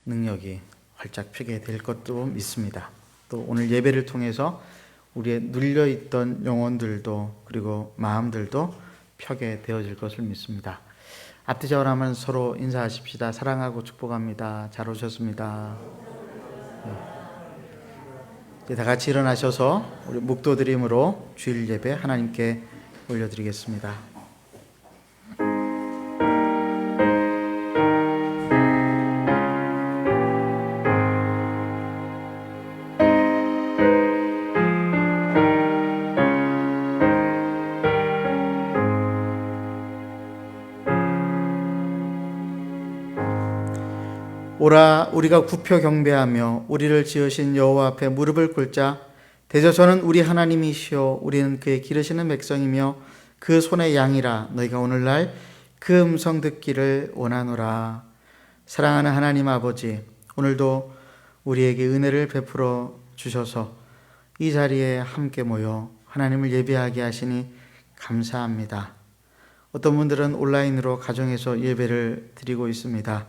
능력이 활짝 펴게 될 것도 믿습니다. 또 오늘 예배를 통해서 우리의 눌려있던 영혼들도 그리고 마음들도 펴게 되어질 것을 믿습니다. 앞뒤 좌우하면 서로 인사하십시다. 사랑하고 축복합니다. 잘 오셨습니다. 이제 다 같이 일어나셔서 우리 묵도드림으로 주일 예배 하나님께 올려드리겠습니다. 오라 우리가 굽혀 경배하며 우리를 지으신 여호와 앞에 무릎을 꿇자. 대저서는 우리 하나님이시오 우리는 그의 기르시는 백성이며 그 손의 양이라. 너희가 오늘날 그 음성 듣기를 원하노라. 사랑하는 하나님 아버지, 오늘도 우리에게 은혜를 베풀어 주셔서 이 자리에 함께 모여 하나님을 예배하게 하시니 감사합니다. 어떤 분들은 온라인으로 가정에서 예배를 드리고 있습니다.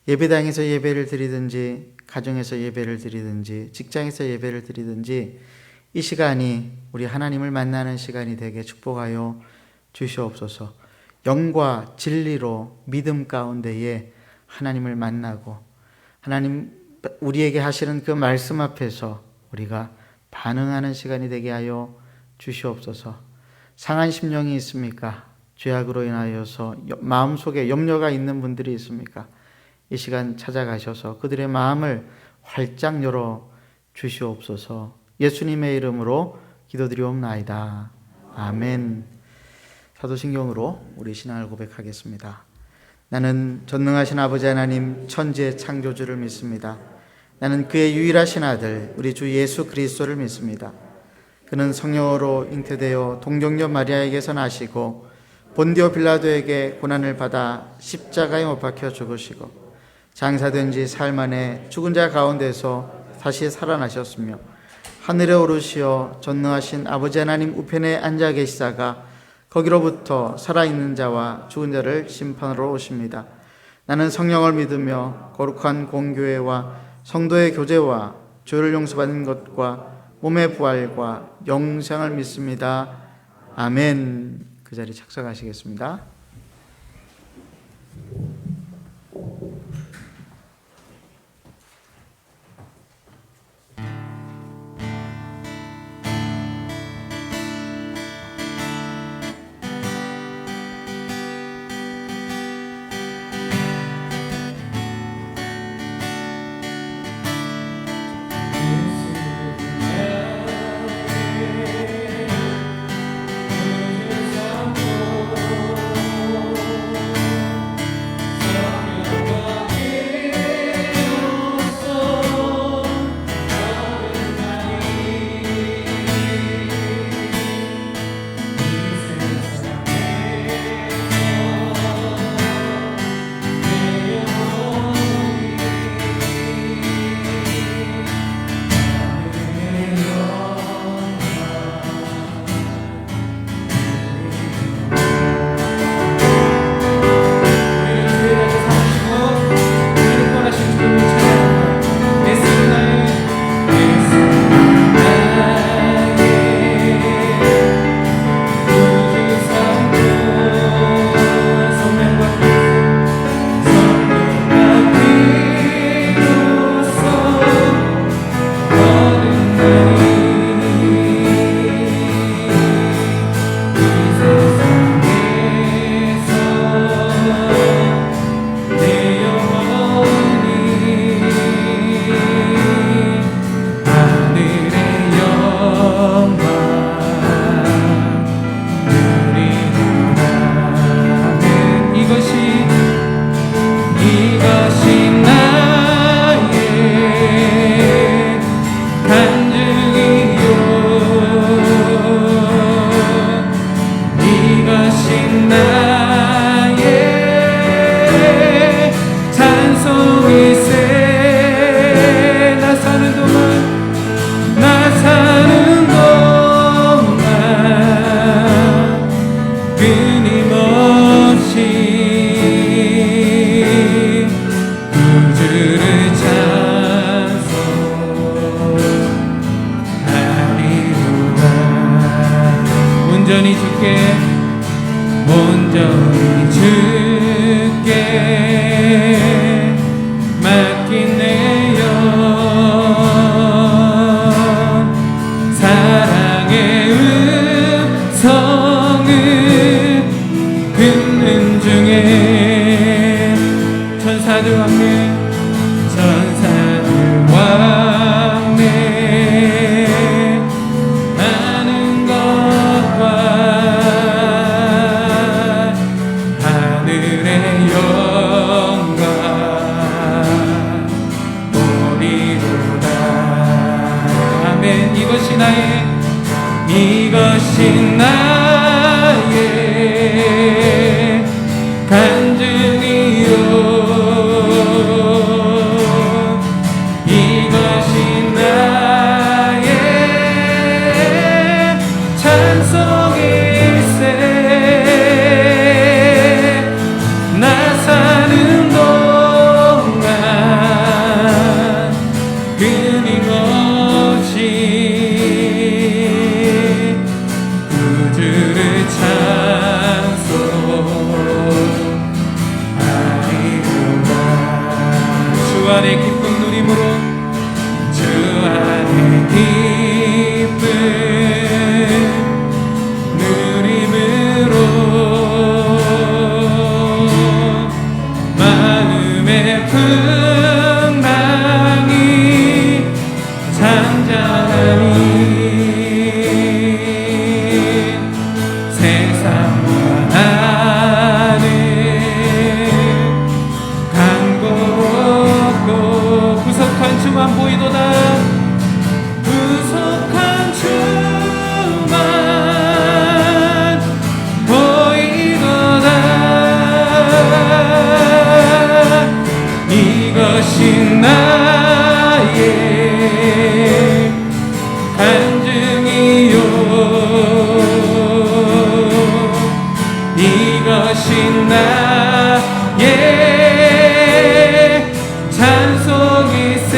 예배당에서 예배를 드리든지 가정에서 예배를 드리든지 직장에서 예배를 드리든지 이 시간이 우리 하나님을 만나는 시간이 되게 축복하여 주시옵소서. 영과 진리로 믿음 가운데에 하나님을 만나고 하나님 우리에게 하시는 그 말씀 앞에서 우리가 반응하는 시간이 되게 하여 주시옵소서. 상한 심령이 있습니까? 죄악으로 인하여서 마음속에 염려가 있는 분들이 있습니까? 이 시간 찾아가셔서 그들의 마음을 활짝 열어 주시옵소서. 예수님의 이름으로 기도드리옵나이다. 아멘. 사도신경으로 우리 신앙을 고백하겠습니다. 나는 전능하신 아버지 하나님 천지의 창조주를 믿습니다. 나는 그의 유일하신 아들 우리 주 예수 그리스도를 믿습니다. 그는 성령으로 잉태되어 동정녀 마리아에게서 나시고 본디오 빌라도에게 고난을 받아 십자가에 못 박혀 죽으시고 장사된 지 사흘 만에 죽은 자 가운데서 다시 살아나셨으며 하늘에 오르시어 전능하신 아버지 하나님 우편에 앉아 계시다가 거기로부터 살아있는 자와 죽은 자를 심판하러 오십니다. 나는 성령을 믿으며 거룩한 공교회와 성도의 교제와 죄를 용서받는 것과 몸의 부활과 영생을 믿습니다. 아멘. 그 자리 착석하시겠습니다. 천사들 왕래 하는 것과 하늘의 영광 보리로다. 아멘. 이것이 나의 간증이요, 이것이 나의 찬송일세. 나 사는 동안 끊임없이 구주를 찬송하리로다. 주 안에 기쁨 누림으로, 주 안에 기쁨 누림으로 마음의 풍랑이 잠잠하니 세상과 나는 간곡고 구석한 주만 보이도다. 구석한 주만 보이도다. 이것이 나의 간증이요, 이것이 나의 찬송일세.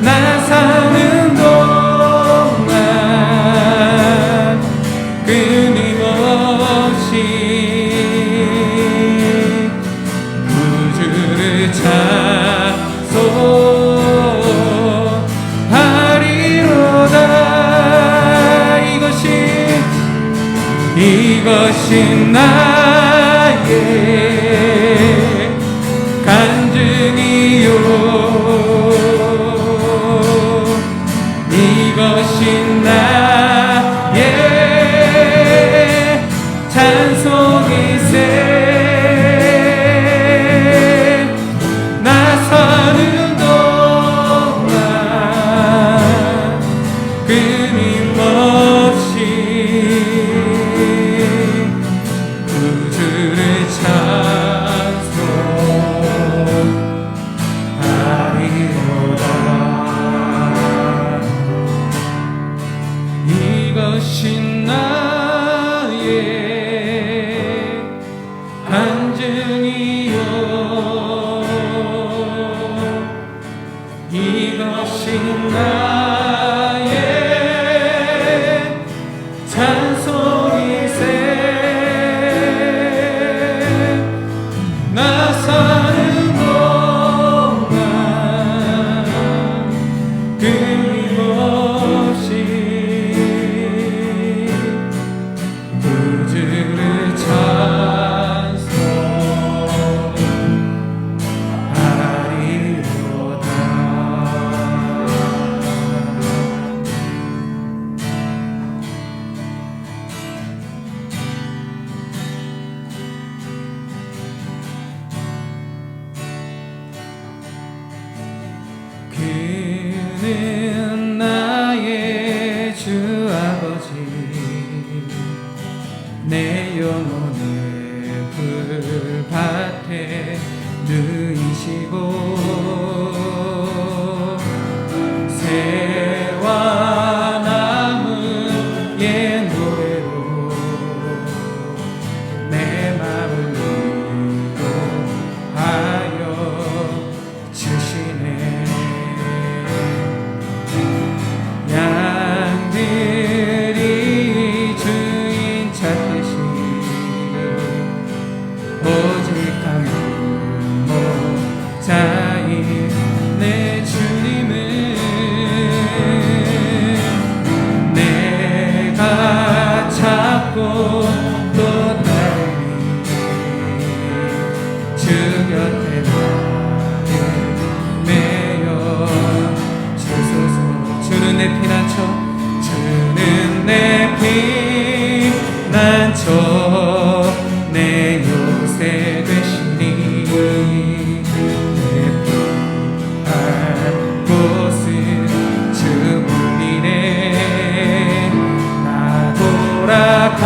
나 사는 동안 끊임없이 구주를 찬송하리로다. 이것이 나의 간증이요, 이것이 나의 찬송일세. 나 사는 동안 끊임없이 구주를 찬송하리로다. 이것이 나의 간증이요, 이것이 나의 찬송일세. 나 사는 동안 끊임없이 구주를 찬송하리로다. 그는 나의 주 아버지, 내 영혼을 불밭에 누이시고 새와 남은 옛 노래로 내 맘을 위로하여 주시네. 양들이 주인 찾듯이 오직 한 목자 주 곁에 나를 매여 주소서. 주는 내 피난처, 주는 내 피난처, 내 요새 되시니 내 피할 곳은 주뿐이네. 나 돌아가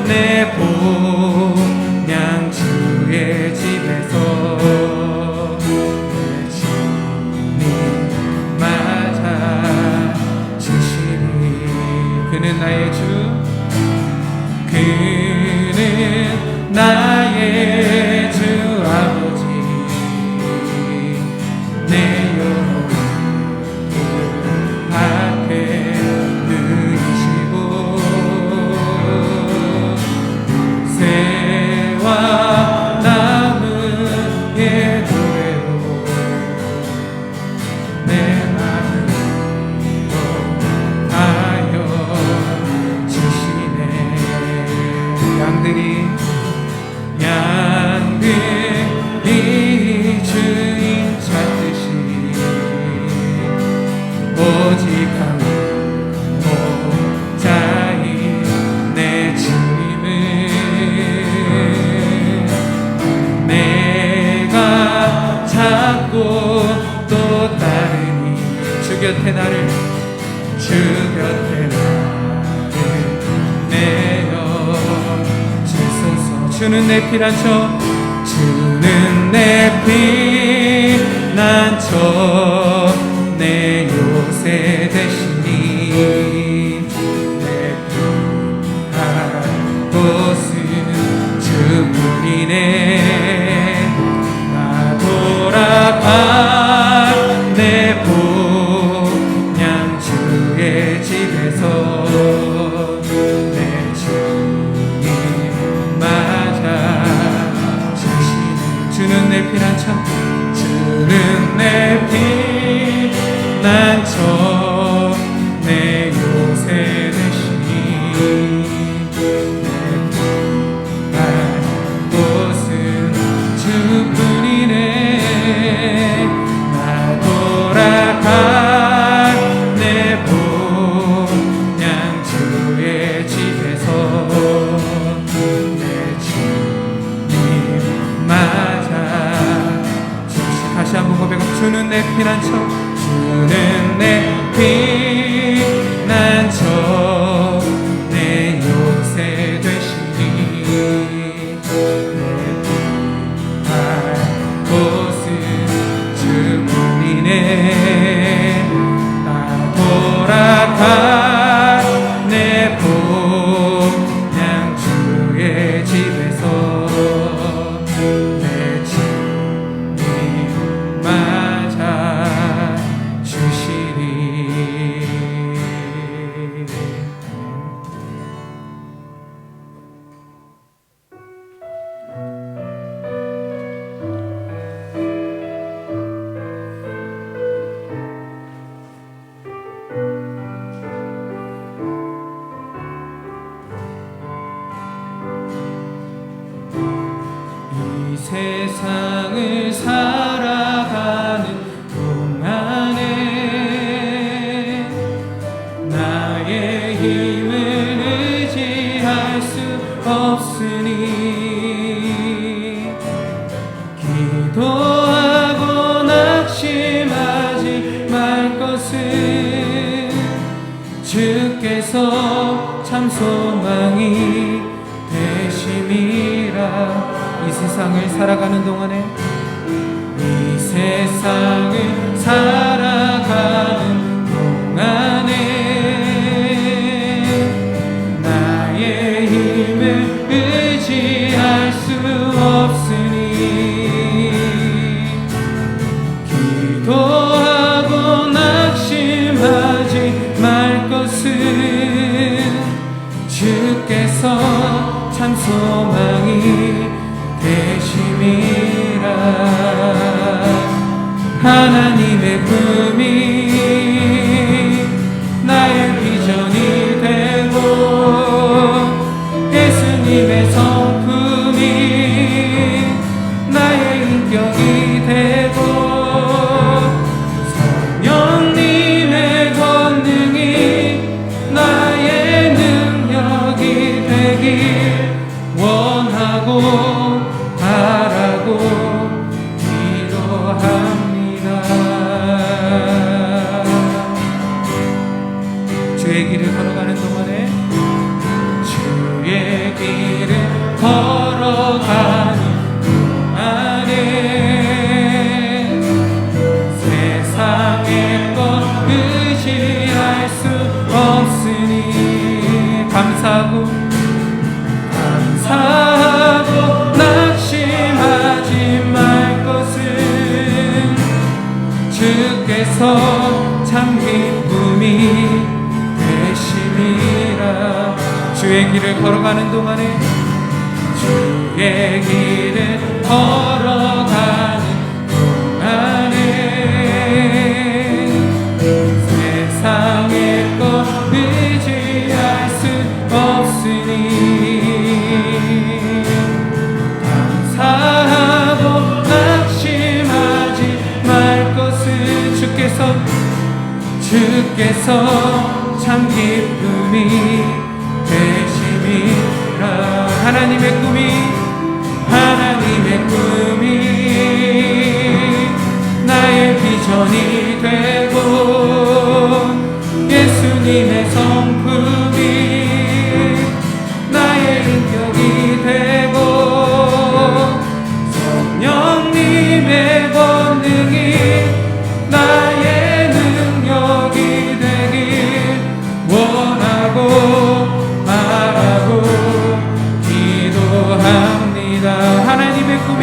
내 본향 주의 집에서 내 주님 맞아 주시니. 그는 나의 주, 그는 나의 주 아버지, 내 영혼 앞에 누이시고 새와 남은 예 노래로 내 맘을 위로하여 주시네. 양들이 주인 찾듯이 오직 한 목자인 내 주님을 내가 찾고 또 따르니. 주 곁에 나를 매여 주소서. 주는 내 피난처, 주는 내 피난처, 내 요새 되시니 내 피할 곳은 주뿐이네. 나 돌아가 내 본향 주의 집에서 내 주님 맞아 주시는. 주는 내 피난처, 주는 내 피난처, 내 요새 되시니 내 피할 곳은 주뿐이네. 나 돌아가 내 본향 주의 집에서 내 주님 맞아 주시. 다시 한번 고백하고. 주는 내 피난처, 주는 내 피난처, 내 요새 되시니 내 피할 곳은 주뿐이네. 나 돌아가 내 본향 주의 집에서 내 주님 맞아 주시리. 이 세상을 살아가는 동안에 나의 힘을 의지할 수 없으니 기도하고 낙심하지 말 것은 주께서 참 소망이 되심이라. 이 세상을 살아가는 동안에, 이 세상을 살아가는 동안에 나의 힘을 의지할 수 없으니 기도하고 낙심하지 말 것은 주께서 참 소망이 되심이라. 하나님의 꿈이 나의 비전이 되고 예수님의 성품이 주의 길을 걸어가는 동안에 주의 길을 걸어가는 동안에 세상의 것 의지할 수 없으니 감사하고 낙심하지 말 것을 주께서 참 기쁨이 되심이라. 하나님의 꿈이 나의 비전이 되고 예수님의 성품이 나의 인격이 되고 성령님의 권능이 나의 능력이 되길 원하고 바라고 기도합니다. 하나님의 꿈이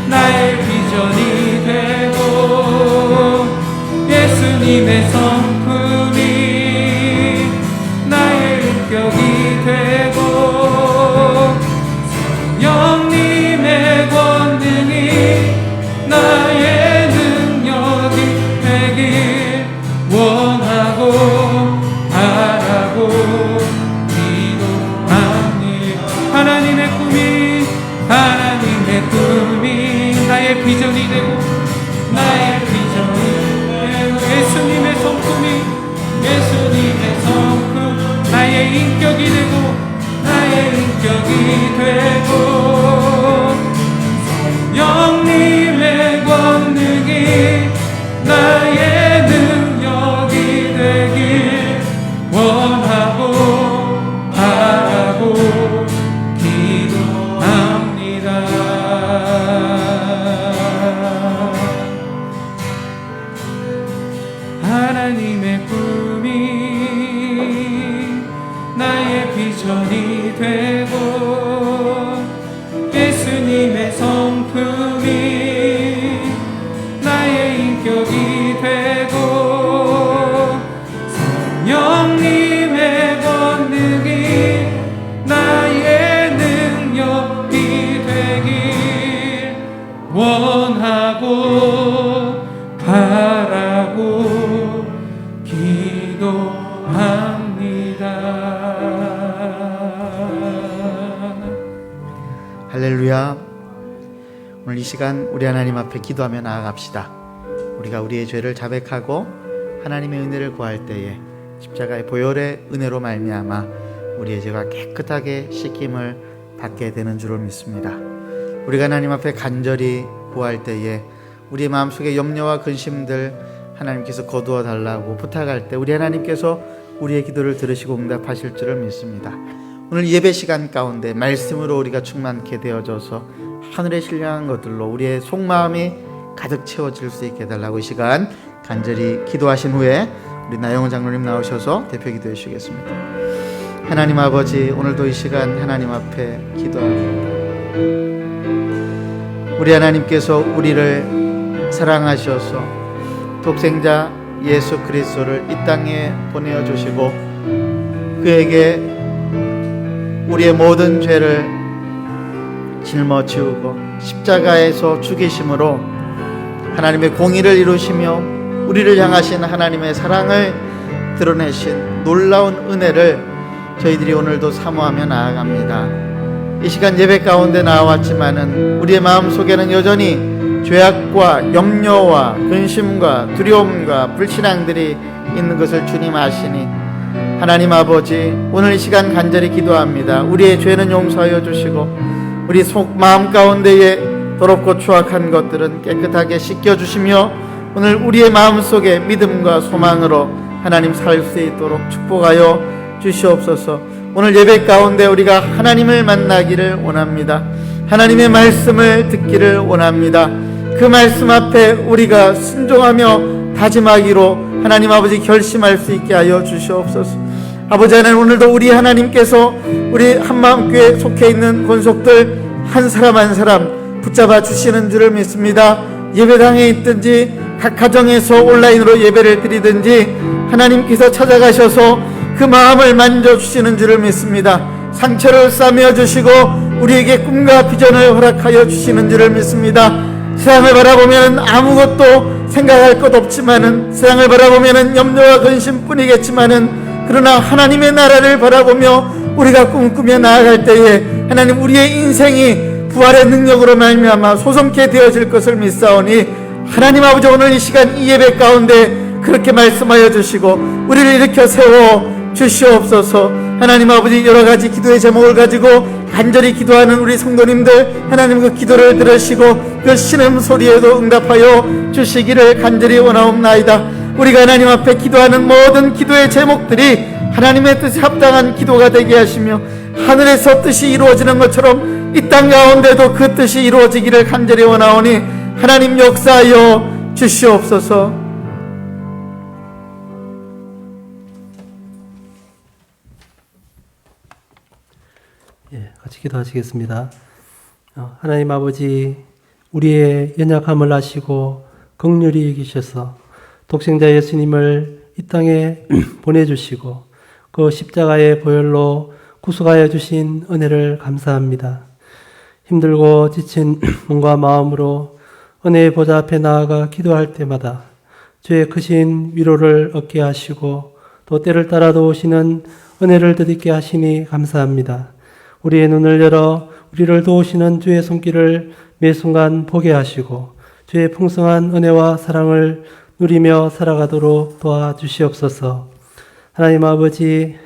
나의 비전이 되고 예수님의 성품이 나의 인격이 되고 성령님의 권능이 나의 능력이 되길 원하고 바라고 기도합니다. 하나님의 꿈이 나의 비전이 되고 예수님의 성품 나의 인격이 되고 성령님의 권능이 나의 능력이 되길 원하고 바라고 기도합니다. 하나님의 꿈이 나의 비전이 되고 예수님의 성품이 나의 인격이 되고 성령님의 권능이 나의 능력이 되길 원하고 바라고 기도합니다. 할렐루야. 오늘 이 시간 우리 하나님 앞에 기도하며 나아갑시다. 우리가 우리의 죄를 자백하고 하나님의 은혜를 구할 때에 십자가의 보혈의 은혜로 말미암아 우리의 죄가 깨끗하게 씻김을 받게 되는 줄을 믿습니다. 우리가 하나님 앞에 간절히 구할 때에 우리의 마음속에 염려와 근심들 하나님께서 거두어 달라고 부탁할 때 우리 하나님께서 우리의 기도를 들으시고 응답하실 줄을 믿습니다. 오늘 예배 시간 가운데 말씀으로 우리가 충만케 되어져서 하늘에 신령한 것들로 우리의 속마음이 가득 채워질 수 있게 해달라고 이 시간 간절히 기도하신 후에 우리 나영훈 장로님 나오셔서 대표 기도해 주시겠습니다. 하나님 아버지, 오늘도 이 시간 하나님 앞에 기도합니다. 우리 하나님께서 우리를 사랑하셔서 독생자 예수 그리스도를 이 땅에 보내어 주시고 그에게 우리의 모든 죄를 짊어지우고 십자가에서 죽이심으로 하나님의 공의를 이루시며 우리를 향하신 하나님의 사랑을 드러내신 놀라운 은혜를 저희들이 오늘도 사모하며 나아갑니다. 이 시간 예배 가운데 나왔지만은 우리의 마음속에는 여전히 죄악과 염려와 근심과 두려움과 불신앙들이 있는 것을 주님 아시니 하나님 아버지, 오늘 이 시간 간절히 기도합니다. 우리의 죄는 용서하여 주시고 우리 속 마음 가운데에 더럽고 추악한 것들은 깨끗하게 씻겨주시며 오늘 우리의 마음속에 믿음과 소망으로 하나님 살 수 있도록 축복하여 주시옵소서. 오늘 예배 가운데 우리가 하나님을 만나기를 원합니다. 하나님의 말씀을 듣기를 원합니다. 그 말씀 앞에 우리가 순종하며 다짐하기로 하나님 아버지 결심할 수 있게 하여 주시옵소서. 아버지 하나님, 오늘도 우리 하나님께서 우리 한마음교회에 속해 있는 권속들 한 사람 한 사람 붙잡아 주시는 줄을 믿습니다. 예배당에 있든지 각 가정에서 온라인으로 예배를 드리든지 하나님께서 찾아가셔서 그 마음을 만져주시는 줄을 믿습니다. 상처를 싸매어 주시고 우리에게 꿈과 비전을 허락하여 주시는 줄을 믿습니다. 세상을 바라보면 아무것도 생각할 것 없지만은, 세상을 바라보면 염려와 근심뿐이겠지만은, 그러나 하나님의 나라를 바라보며 우리가 꿈꾸며 나아갈 때에 하나님 우리의 인생이 부활의 능력으로 말미암아 소성케 되어질 것을 믿사오니, 하나님 아버지 오늘 이 시간 이 예배 가운데 그렇게 말씀하여 주시고 우리를 일으켜 세워 주시옵소서. 하나님 아버지 여러 가지 기도의 제목을 가지고 간절히 기도하는 우리 성도님들, 하나님 그 기도를 들으시고 그 신음 소리에도 응답하여 주시기를 간절히 원하옵나이다. 우리가 하나님 앞에 기도하는 모든 기도의 제목들이 하나님의 뜻에 합당한 기도가 되게 하시며, 하늘에서 뜻이 이루어지는 것처럼 이 땅 가운데도 그 뜻이 이루어지기를 간절히 원하오니 하나님 역사하여 주시옵소서. 같이 기도하시겠습니다. 하나님 아버지, 우리의 연약함을 아시고 긍휼히 여기셔서 독생자 예수님을 이 땅에 보내주시고 그 십자가의 보혈로 구속하여 주신 은혜를 감사합니다. 힘들고 지친 몸과 마음으로 은혜의 보좌 앞에 나아가 기도할 때마다 주의 크신 위로를 얻게 하시고 또 때를 따라 도우시는 은혜를 드리게 하시니 감사합니다. 우리의 눈을 열어 우리를 도우시는 주의 손길을 매 순간 보게 하시고 주의 풍성한 은혜와 사랑을 누리며 살아가도록 도와주시옵소서. 하나님 아버지,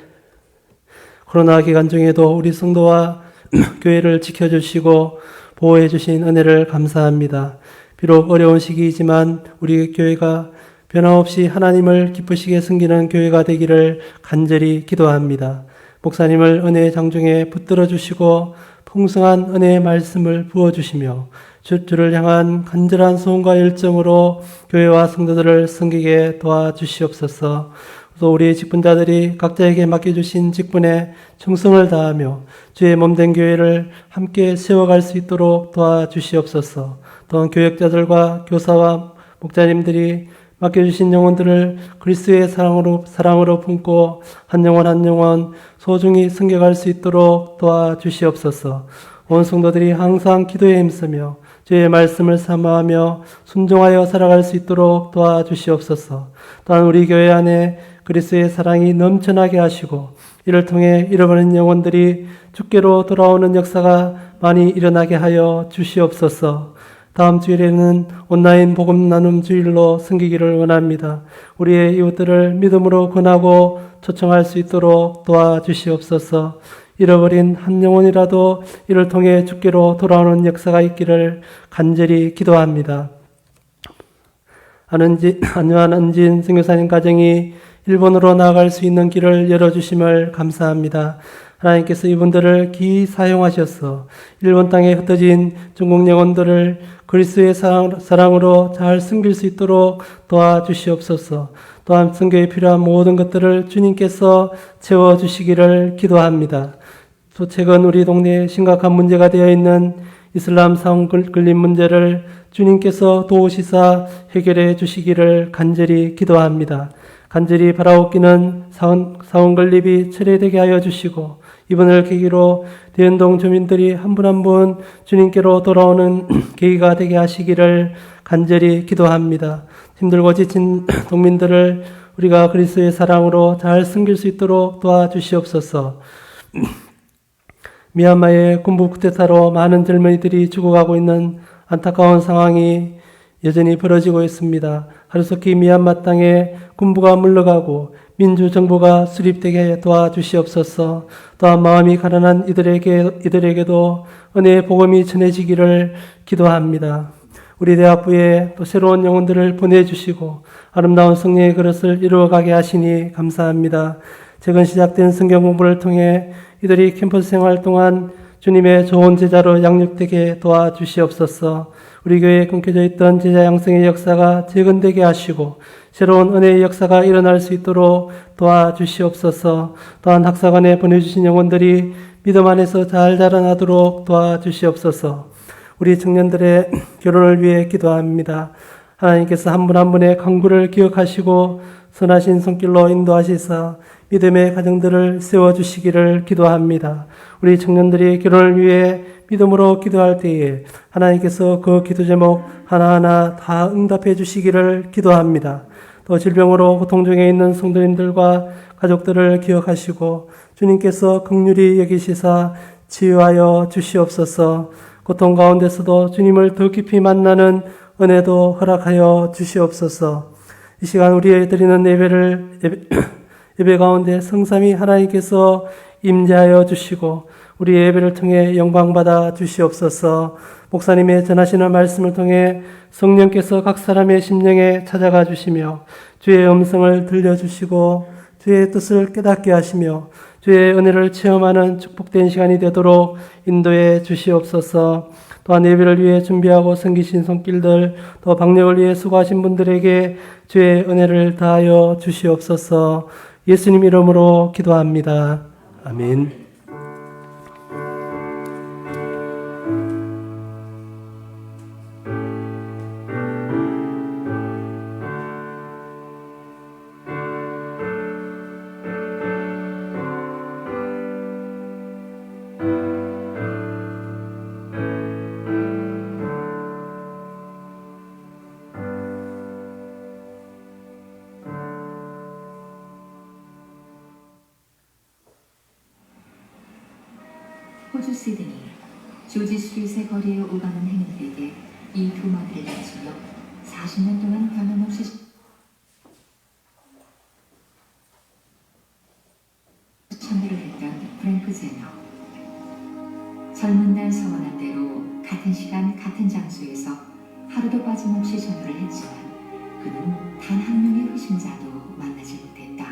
코로나 기간 중에도 우리 성도와 교회를 지켜주시고 보호해 주신 은혜를 감사합니다. 비록 어려운 시기이지만 우리 교회가 변함없이 하나님을 기쁘시게 섬기는 교회가 되기를 간절히 기도합니다. 목사님을 은혜의 장중에 붙들어 주시고 풍성한 은혜의 말씀을 부어주시며 주를 향한 간절한 소원과 열정으로 교회와 성도들을 섬기게 도와주시옵소서. 또 우리 직분자들이 각자에게 맡겨주신 직분에 충성을 다하며 주의 몸된 교회를 함께 세워갈 수 있도록 도와주시옵소서. 또한 교역자들과 교사와 목자님들이 맡겨주신 영혼들을 그리스도의 사랑으로 품고 한 영혼 한 영혼 소중히 섬겨갈 수 있도록 도와주시옵소서. 온 성도들이 항상 기도에 힘쓰며 주의 말씀을 사모하며 순종하여 살아갈 수 있도록 도와주시옵소서. 또한 우리 교회 안에 그리스도의 사랑이 넘쳐나게 하시고 이를 통해 잃어버린 영혼들이 주께로 돌아오는 역사가 많이 일어나게 하여 주시옵소서. 다음 주일에는 온라인 복음 나눔 주일로 섬기기를 원합니다. 우리의 이웃들을 믿음으로 권하고 초청할 수 있도록 도와주시옵소서. 잃어버린 한 영혼이라도 이를 통해 주께로 돌아오는 역사가 있기를 간절히 기도합니다. 안요한 안진 선교사님 가정이 일본으로 나아갈 수 있는 길을 열어주심을 감사합니다. 하나님께서 이분들을 기이 사용하셔서 일본 땅에 흩어진 중국 영혼들을 그리스도의 사랑으로 잘 섬길 수 있도록 도와주시옵소서. 또한 선교에 필요한 모든 것들을 주님께서 채워주시기를 기도합니다. 또 최근 우리 동네에 심각한 문제가 되어 있는 이슬람 사원 건립 문제를 주님께서 도우시사 해결해 주시기를 간절히 기도합니다. 간절히 바라옵기는 사원 건립이 철회되게 하여 주시고 이번을 계기로 대연동 주민들이 한 분 한 분 주님께로 돌아오는 계기가 되게 하시기를 간절히 기도합니다. 힘들고 지친 동민들을 우리가 그리스도의 사랑으로 잘 섬길 수 있도록 도와주시옵소서. 미얀마의 군부 쿠데타로 많은 젊은이들이 죽어가고 있는 안타까운 상황이 여전히 벌어지고 있습니다. 하루속히 미얀마 땅에 군부가 물러가고 민주정부가 수립되게 도와주시옵소서. 또한 마음이 가난한 이들에게도 은혜의 복음이 전해지기를 기도합니다. 우리 대학부에 또 새로운 영혼들을 보내주시고 아름다운 성령의 그릇을 이루어가게 하시니 감사합니다. 최근 시작된 성경 공부를 통해 이들이 캠퍼스 생활 동안 주님의 좋은 제자로 양육되게 도와주시옵소서. 우리 교회에 끊겨져 있던 제자 양성의 역사가 재건되게 하시고 새로운 은혜의 역사가 일어날 수 있도록 도와주시옵소서. 또한 학사관에 보내주신 영혼들이 믿음 안에서 잘 자라나도록 도와주시옵소서. 우리 청년들의 결혼을 위해 기도합니다. 하나님께서 한 분 한 분의 간구를 기억하시고 선하신 손길로 인도하시사 믿음의 가정들을 세워주시기를 기도합니다. 우리 청년들이 결혼을 위해 믿음으로 기도할 때에 하나님께서 그 기도 제목 하나하나 다 응답해 주시기를 기도합니다. 또 질병으로 고통 중에 있는 성도님들과 가족들을 기억하시고 주님께서 긍휼히 여기시사 치유하여 주시옵소서. 고통 가운데서도 주님을 더 깊이 만나는 은혜도 허락하여 주시옵소서. 이 시간 우리의 드리는 예배 가운데 성삼위 하나님께서 임재하여 주시고 우리 예배를 통해 영광받아 주시옵소서. 목사님의 전하시는 말씀을 통해 성령께서 각 사람의 심령에 찾아가 주시며 주의 음성을 들려주시고 주의 뜻을 깨닫게 하시며 주의 은혜를 체험하는 축복된 시간이 되도록 인도해 주시옵소서. 또한 예배를 위해 준비하고 섬기신 손길들, 또 방역을 위해 수고하신 분들에게 주의 은혜를 다하여 주시옵소서. 예수님 이름으로 기도합니다. 아멘. 호주 시드니 조지 스트릿의 거리에 오가는 행인들에게 이 두 마디를 바치며 40년 동안 변함없이 전도를 했던 프랭크 제너. 젊은 날 서원한 대로 같은 시간 같은 장소에서 하루도 빠짐없이 전도를 했지만 그는 단 한 명의 후신자도 만나지 못했다.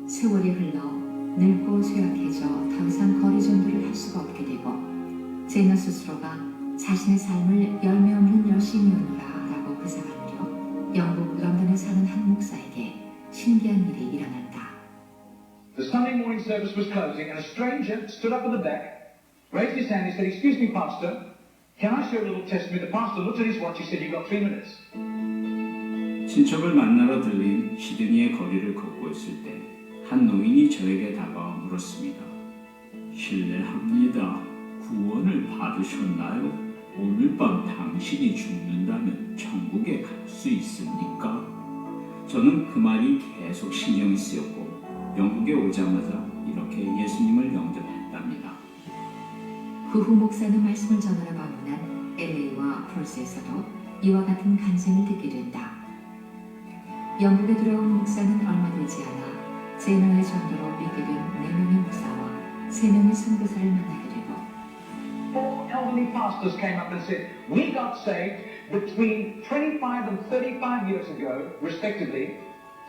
세월이 흘러 늙고 쇠약해져 더 이상 거리 전도를 할 수가 없게 되고 제너 스스로가 자신의 삶을 열매 없는 열심이오노라 라고 부상할 무렵 영국 런던에 사는 한 목사에게 신기한 일이 일어난다. The Sunday morning service was closing and a stranger stood up at the back, raised his hand, he said, "Excuse me, Pastor, can I share a little testimony?" The pastor looked at his watch, he said, "You've got 3 minutes." 친척을 만나러 들린 시드니의 거리를 걷고 있을 때 한 노인이 저에게 다가와 물었습니다. 실례합니다. 구원을 받으셨나요? 오늘 밤 당신이 죽는다면 천국에 갈 수 있습니까? 저는 그 말이 계속 신경이 쓰였고 영국에 오자마자 이렇게 예수님을 영접했답니다. 그 후 목사는 말씀을 전하러 방문한 LA와 펄스에서도 이와 같은 간증을 듣게 된다. 영국에 들어온 목사는 얼마 되지 않아 제너의 전도로 믿게 된 4명의 목사와 3명의 선교사를 만나게 되고 4 elderly pastors came up and said, "We got saved between 25 and 35 years ago, respectively,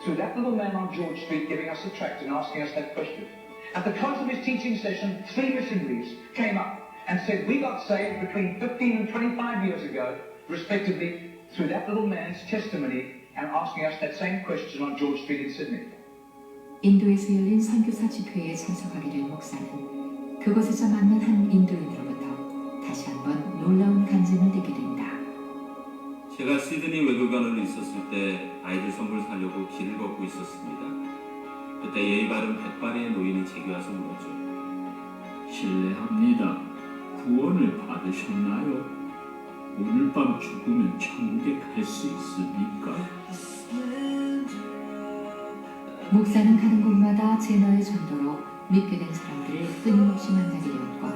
through that little man on George Street giving us a tract and asking us that question." At the close of his teaching session, 3 missionaries came up and said, "We got saved between 15 and 25 years ago, respectively, through that little man's testimony and asking us that same question on George Street in Sydney." 인도에서 열린 선교사 집회에 참석하게 된 목사는 그곳에서 만난 한 인도인으로부터 다시 한번 놀라운 간증을 듣게 된다. 제가 시드니 외교관으로 있었을 때 아이들 선물 사려고 길을 걷고 있었습니다. 그때 예의 바른 백발의 노인이 제게 와서 물었죠. 실례합니다. 구원을 받으셨나요? 오늘 밤 죽으면 천국에 갈 수 있습니까? 목사는 가는 곳마다 제너의 전도로 믿게 된 사람들을 끊임없이 만나게 되었고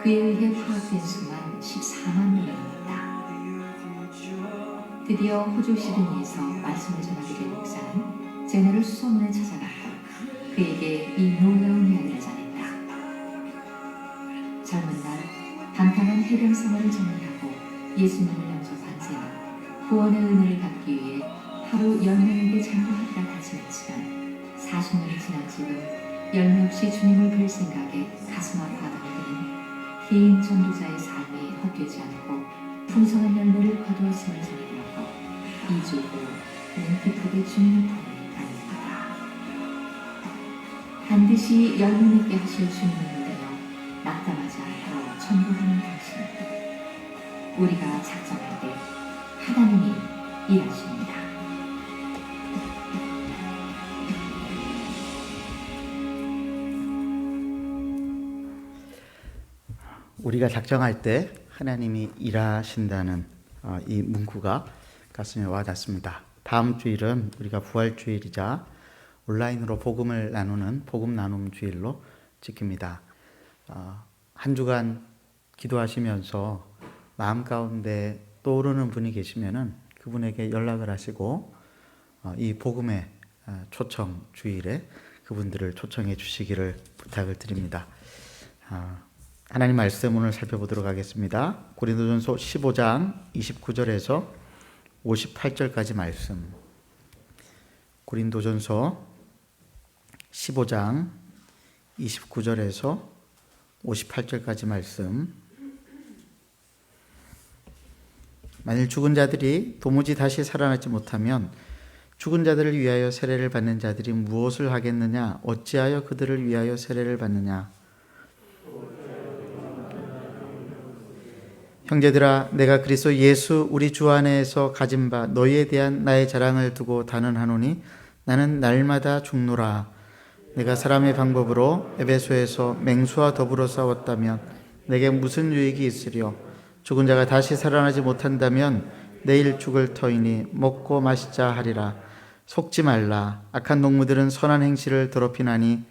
그에 의해 파악된 수만 14만 명이었다. 드디어 호주 시드니에서 말씀을 전하게 된 목사는 제너를 수소문에 찾아갔고 그에게 이 놀라운 이야기를 전했다. 젊은 날 방탕한 해변 생활을 정리하고 예수님을 영접한 제너, 구원의 은혜를 받기 위해 하루 10명에게 전도하기라 다짐했지만 40년이 지난 지금 열매 없이 주님을 뵐 생각에 가슴 아파하던 그는 개인 전도자의 삶이 헛되지 않고 풍성한 열매를 거두었음을 전해 들었고 2주 후 그는 기쁘게 주님을 품에 안겼다. 반드시 열매 맺게 하실 주님을 믿으며 낙담하지 않고 전도하는 당신. 우리가 작정할 때 하나님이 일하시옵소서. 우리가 작정할 때 하나님이 일하신다는 이 문구가 가슴에 와닿습니다. 다음 주일은 우리가 부활주일이자 온라인으로 복음을 나누는 복음 나눔 주일로 지킵니다. 한 주간 기도하시면서 마음 가운데 떠오르는 분이 계시면은 그분에게 연락을 하시고 이 복음의 초청 주일에 그분들을 초청해 주시기를 부탁을 드립니다. 하나님 말씀 오늘 살펴보도록 하겠습니다. 고린도전서 15장 29절에서 58절까지 말씀. 고린도전서 15장 29절에서 58절까지 말씀. 만일 죽은 자들이 도무지 다시 살아나지 못하면 죽은 자들을 위하여 세례를 받는 자들이 무엇을 하겠느냐? 어찌하여 그들을 위하여 세례를 받느냐? 형제들아, 내가 그리스도 예수 우리 주 안에서 가진 바 너희에 대한 나의 자랑을 두고 단언하노니 나는 날마다 죽노라. 내가 사람의 방법으로 에베소에서 맹수와 더불어 싸웠다면 내게 무슨 유익이 있으랴? 죽은 자가 다시 살아나지 못한다면 내일 죽을 터이니 먹고 마시자 하리라. 속지 말라. 악한 농부들은 선한 행실을 더럽히나니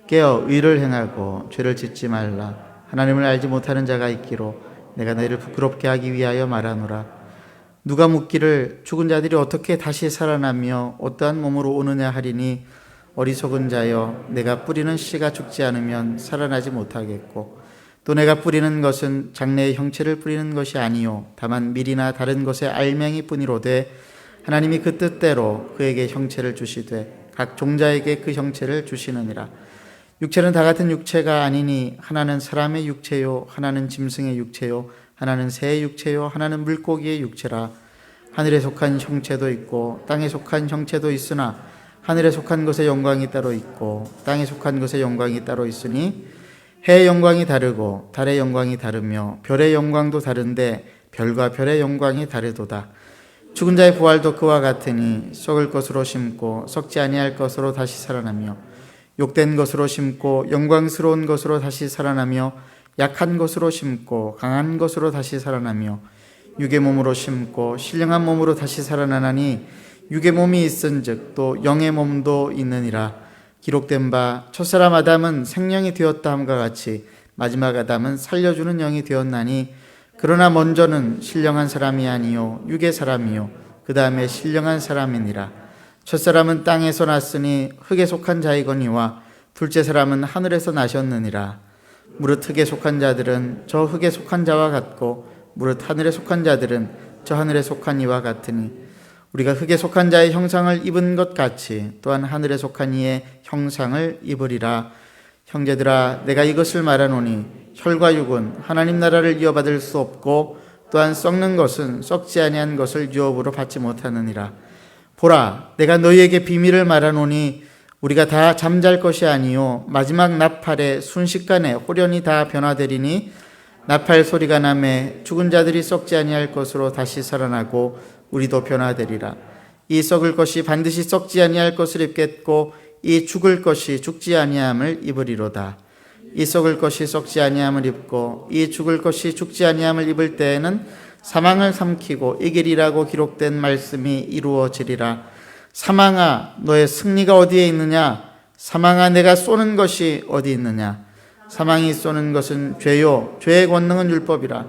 깨어 의를 행하고 죄를 짓지 말라. 하나님을 알지 못하는 자가 있기로 내가 너희를 부끄럽게 하기 위하여 말하노라. 누가 묻기를 죽은 자들이 어떻게 다시 살아나며 어떠한 몸으로 오느냐 하리니 어리석은 자여, 내가 뿌리는 씨가 죽지 않으면 살아나지 못하겠고 또 내가 뿌리는 것은 장래의 형체를 뿌리는 것이 아니요 다만 밀이나 다른 것의 알맹이 뿐이로되 하나님이 그 뜻대로 그에게 형체를 주시되 각 종자에게 그 형체를 주시느니라. 육체는 다 같은 육체가 아니니 하나는 사람의 육체요 하나는 짐승의 육체요 하나는 새의 육체요 하나는 물고기의 육체라. 하늘에 속한 형체도 있고 땅에 속한 형체도 있으나 하늘에 속한 것의 영광이 따로 있고 땅에 속한 것의 영광이 따로 있으니 해의 영광이 다르고 달의 영광이 다르며 별의 영광도 다른데 별과 별의 영광이 다르도다. 죽은 자의 부활도 그와 같으니 썩을 것으로 심고 썩지 아니할 것으로 다시 살아나며 욕된 것으로 심고 영광스러운 것으로 다시 살아나며 약한 것으로 심고 강한 것으로 다시 살아나며 육의 몸으로 심고 신령한 몸으로 다시 살아나나니 육의 몸이 있은즉 또 영의 몸도 있느니라. 기록된 바 첫사람 아담은 생명이 되었다 함과 같이 마지막 아담은 살려주는 영이 되었나니 그러나 먼저는 신령한 사람이 아니요 육의 사람이요 그 다음에 신령한 사람이니라. 첫사람은 땅에서 났으니 흙에 속한 자이거니와 둘째 사람은 하늘에서 나셨느니라. 무릇 흙에 속한 자들은 저 흙에 속한 자와 같고 무릇 하늘에 속한 자들은 저 하늘에 속한 이와 같으니 우리가 흙에 속한 자의 형상을 입은 것 같이 또한 하늘에 속한 이의 형상을 입으리라. 형제들아, 내가 이것을 말하노니 혈과 육은 하나님 나라를 이어받을 수 없고 또한 썩는 것은 썩지 아니한 것을 유업으로 받지 못하느니라. 보라, 내가 너희에게 비밀을 말하노니 우리가 다 잠잘 것이 아니요 마지막 나팔에 순식간에 호련히 다 변화되리니 나팔 소리가 나매 죽은 자들이 썩지 아니할 것으로 다시 살아나고 우리도 변화되리라. 이 썩을 것이 반드시 썩지 아니할 것을 입겠고 이 죽을 것이 죽지 아니함을 입으리로다. 이 썩을 것이 썩지 아니함을 입고 이 죽을 것이 죽지 아니함을 입을 때에는 사망을 삼키고 이기리라고 기록된 말씀이 이루어지리라. 사망아, 너의 승리가 어디에 있느냐? 사망아, 내가 쏘는 것이 어디 있느냐? 사망이 쏘는 것은 죄요 죄의 권능은 율법이라.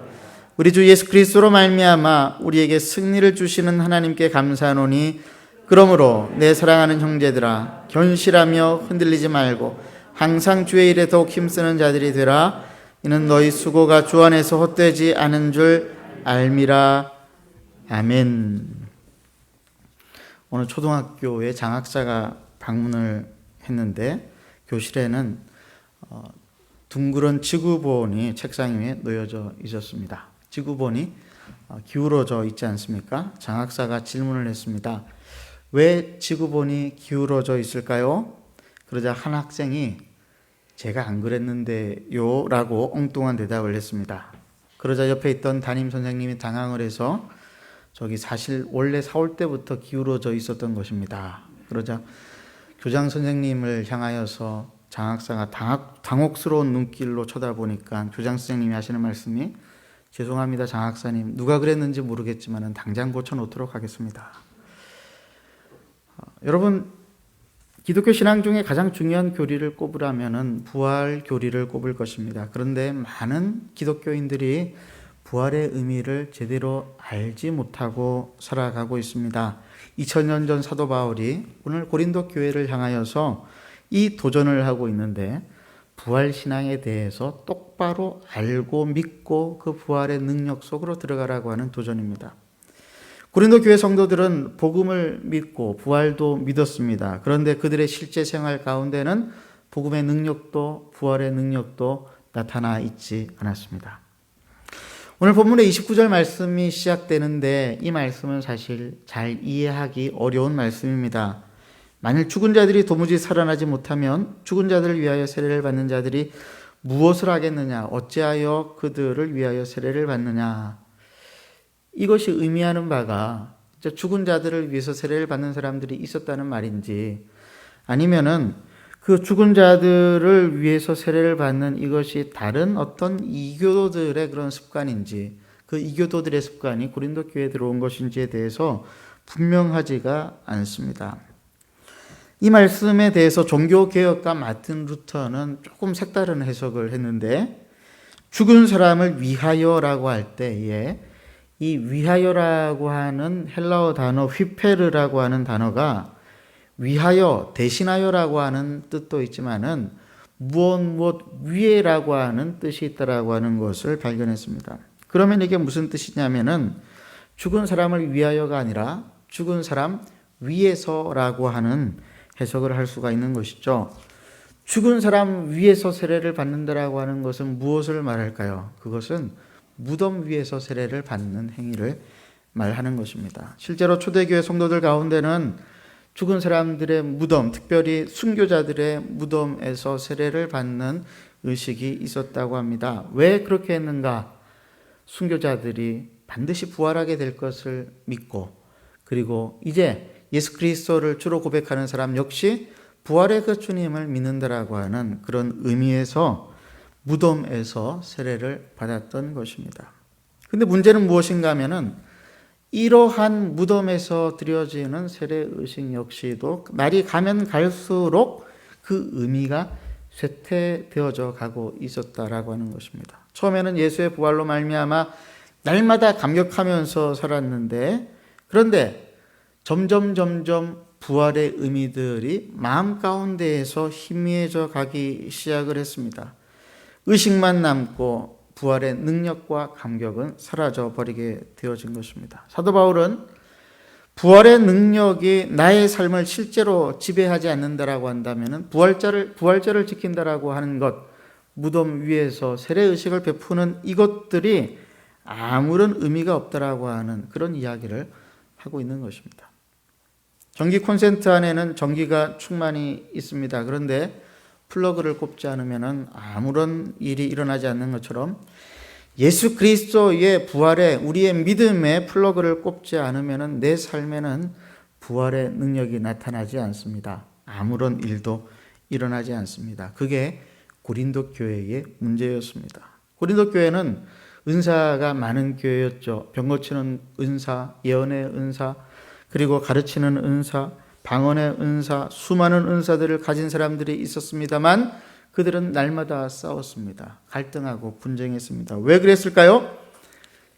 우리 주 예수 그리스도로 말미암아 우리에게 승리를 주시는 하나님께 감사하노니 그러므로 내 사랑하는 형제들아, 견실하며 흔들리지 말고 항상 주의 일에 더욱 힘쓰는 자들이 되라. 이는 너희 수고가 주 안에서 헛되지 않은 줄 알미라. 아멘. 오늘 초등학교에 장학사가 방문을 했는데 교실에는 둥그런 지구본이 책상 위에 놓여져 있었습니다. 지구본이 기울어져 있지 않습니까? 장학사가 질문을 했습니다. 왜 지구본이 기울어져 있을까요? 그러자 한 학생이 제가 안 그랬는데요 라고 엉뚱한 대답을 했습니다. 그러자 옆에 있던 담임 선생님이 당황을 해서 저기 사실 원래 4월 때부터 기울어져 있었던 것입니다. 그러자 교장 선생님을 향하여서 장학사가 당혹스러운 눈길로 쳐다보니까 교장 선생님이 하시는 말씀이 죄송합니다 장학사님 누가 그랬는지 모르겠지만 당장 고쳐놓도록 하겠습니다. 여러분 기독교 신앙 중에 가장 중요한 교리를 꼽으라면 부활 교리를 꼽을 것입니다. 그런데 많은 기독교인들이 부활의 의미를 제대로 알지 못하고 살아가고 있습니다. 2000년 전 사도 바울이 오늘 고린도 교회를 향하여서 이 도전을 하고 있는데 부활 신앙에 대해서 똑바로 알고 믿고 그 부활의 능력 속으로 들어가라고 하는 도전입니다. 고린도 교회 성도들은 복음을 믿고 부활도 믿었습니다. 그런데 그들의 실제 생활 가운데는 복음의 능력도 부활의 능력도 나타나 있지 않았습니다. 오늘 본문의 29절 말씀이 시작되는데 이 말씀은 사실 잘 이해하기 어려운 말씀입니다. 만일 죽은 자들이 도무지 살아나지 못하면 죽은 자들을 위하여 세례를 받는 자들이 무엇을 하겠느냐? 어찌하여 그들을 위하여 세례를 받느냐? 이것이 의미하는 바가 죽은 자들을 위해서 세례를 받는 사람들이 있었다는 말인지 아니면은 그 죽은 자들을 위해서 세례를 받는 이것이 다른 어떤 이교도들의 그런 습관인지 그 이교도들의 습관이 고린도 교회에 들어온 것인지에 대해서 분명하지가 않습니다. 이 말씀에 대해서 종교개혁가 마틴 루터는 조금 색다른 해석을 했는데 죽은 사람을 위하여라고 할 때에 이 위하여라고 하는 헬라어 단어 휘페르라고 하는 단어가 위하여, 대신하여라고 하는 뜻도 있지만은 무엇 위에라고 하는 뜻이 있다라고 하는 것을 발견했습니다. 그러면 이게 무슨 뜻이냐면은 죽은 사람을 위하여가 아니라 죽은 사람 위에서라고 하는 해석을 할 수가 있는 것이죠. 죽은 사람 위에서 세례를 받는다라고 하는 것은 무엇을 말할까요? 그것은 무덤 위에서 세례를 받는 행위를 말하는 것입니다. 실제로 초대교회 성도들 가운데는 죽은 사람들의 무덤, 특별히 순교자들의 무덤에서 세례를 받는 의식이 있었다고 합니다. 왜 그렇게 했는가? 순교자들이 반드시 부활하게 될 것을 믿고 그리고 이제 예수 그리스도를 주로 고백하는 사람 역시 부활의 그 주님을 믿는다라고 하는 그런 의미에서 무덤에서 세례를 받았던 것입니다. 근데 문제는 무엇인가 하면은 이러한 무덤에서 드려지는 세례 의식 역시도 날이 가면 갈수록 그 의미가 쇠퇴되어져 가고 있었다라고 하는 것입니다. 처음에는 예수의 부활로 말미암아 날마다 감격하면서 살았는데 그런데 점점 부활의 의미들이 마음 가운데에서 희미해져 가기 시작을 했습니다. 의식만 남고 부활의 능력과 감격은 사라져 버리게 되어진 것입니다. 사도 바울은 부활의 능력이 나의 삶을 실제로 지배하지 않는다라고 한다면 부활절을 지킨다라고 하는 것, 무덤 위에서 세례 의식을 베푸는 이것들이 아무런 의미가 없다라고 하는 그런 이야기를 하고 있는 것입니다. 전기 콘센트 안에는 전기가 충만히 있습니다. 그런데 플러그를 꼽지 않으면 아무런 일이 일어나지 않는 것처럼 예수 그리스도의 부활에 우리의 믿음에 플러그를 꼽지 않으면 내 삶에는 부활의 능력이 나타나지 않습니다. 아무런 일도 일어나지 않습니다. 그게 고린도 교회의 문제였습니다. 고린도 교회는 은사가 많은 교회였죠. 병 고치는 은사, 예언의 은사, 그리고 가르치는 은사, 방언의 은사, 수많은 은사들을 가진 사람들이 있었습니다만 그들은 날마다 싸웠습니다. 갈등하고 분쟁했습니다. 왜 그랬을까요?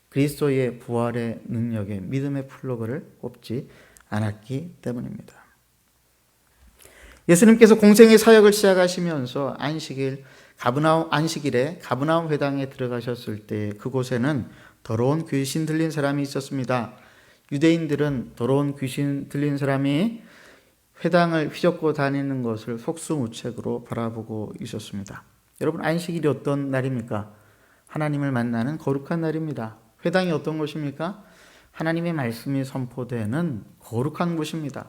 그리스도의 부활의 능력에 믿음의 플러그를 꼽지 않았기 때문입니다. 예수님께서 공생의 사역을 시작하시면서 안식일에 가브나움 회당에 들어가셨을 때 그곳에는 더러운 귀신 들린 사람이 있었습니다. 유대인들은 더러운 귀신 들린 사람이 회당을 휘젓고 다니는 것을 속수무책으로 바라보고 있었습니다. 여러분, 안식일이 어떤 날입니까? 하나님을 만나는 거룩한 날입니다. 회당이 어떤 곳입니까? 하나님의 말씀이 선포되는 거룩한 곳입니다.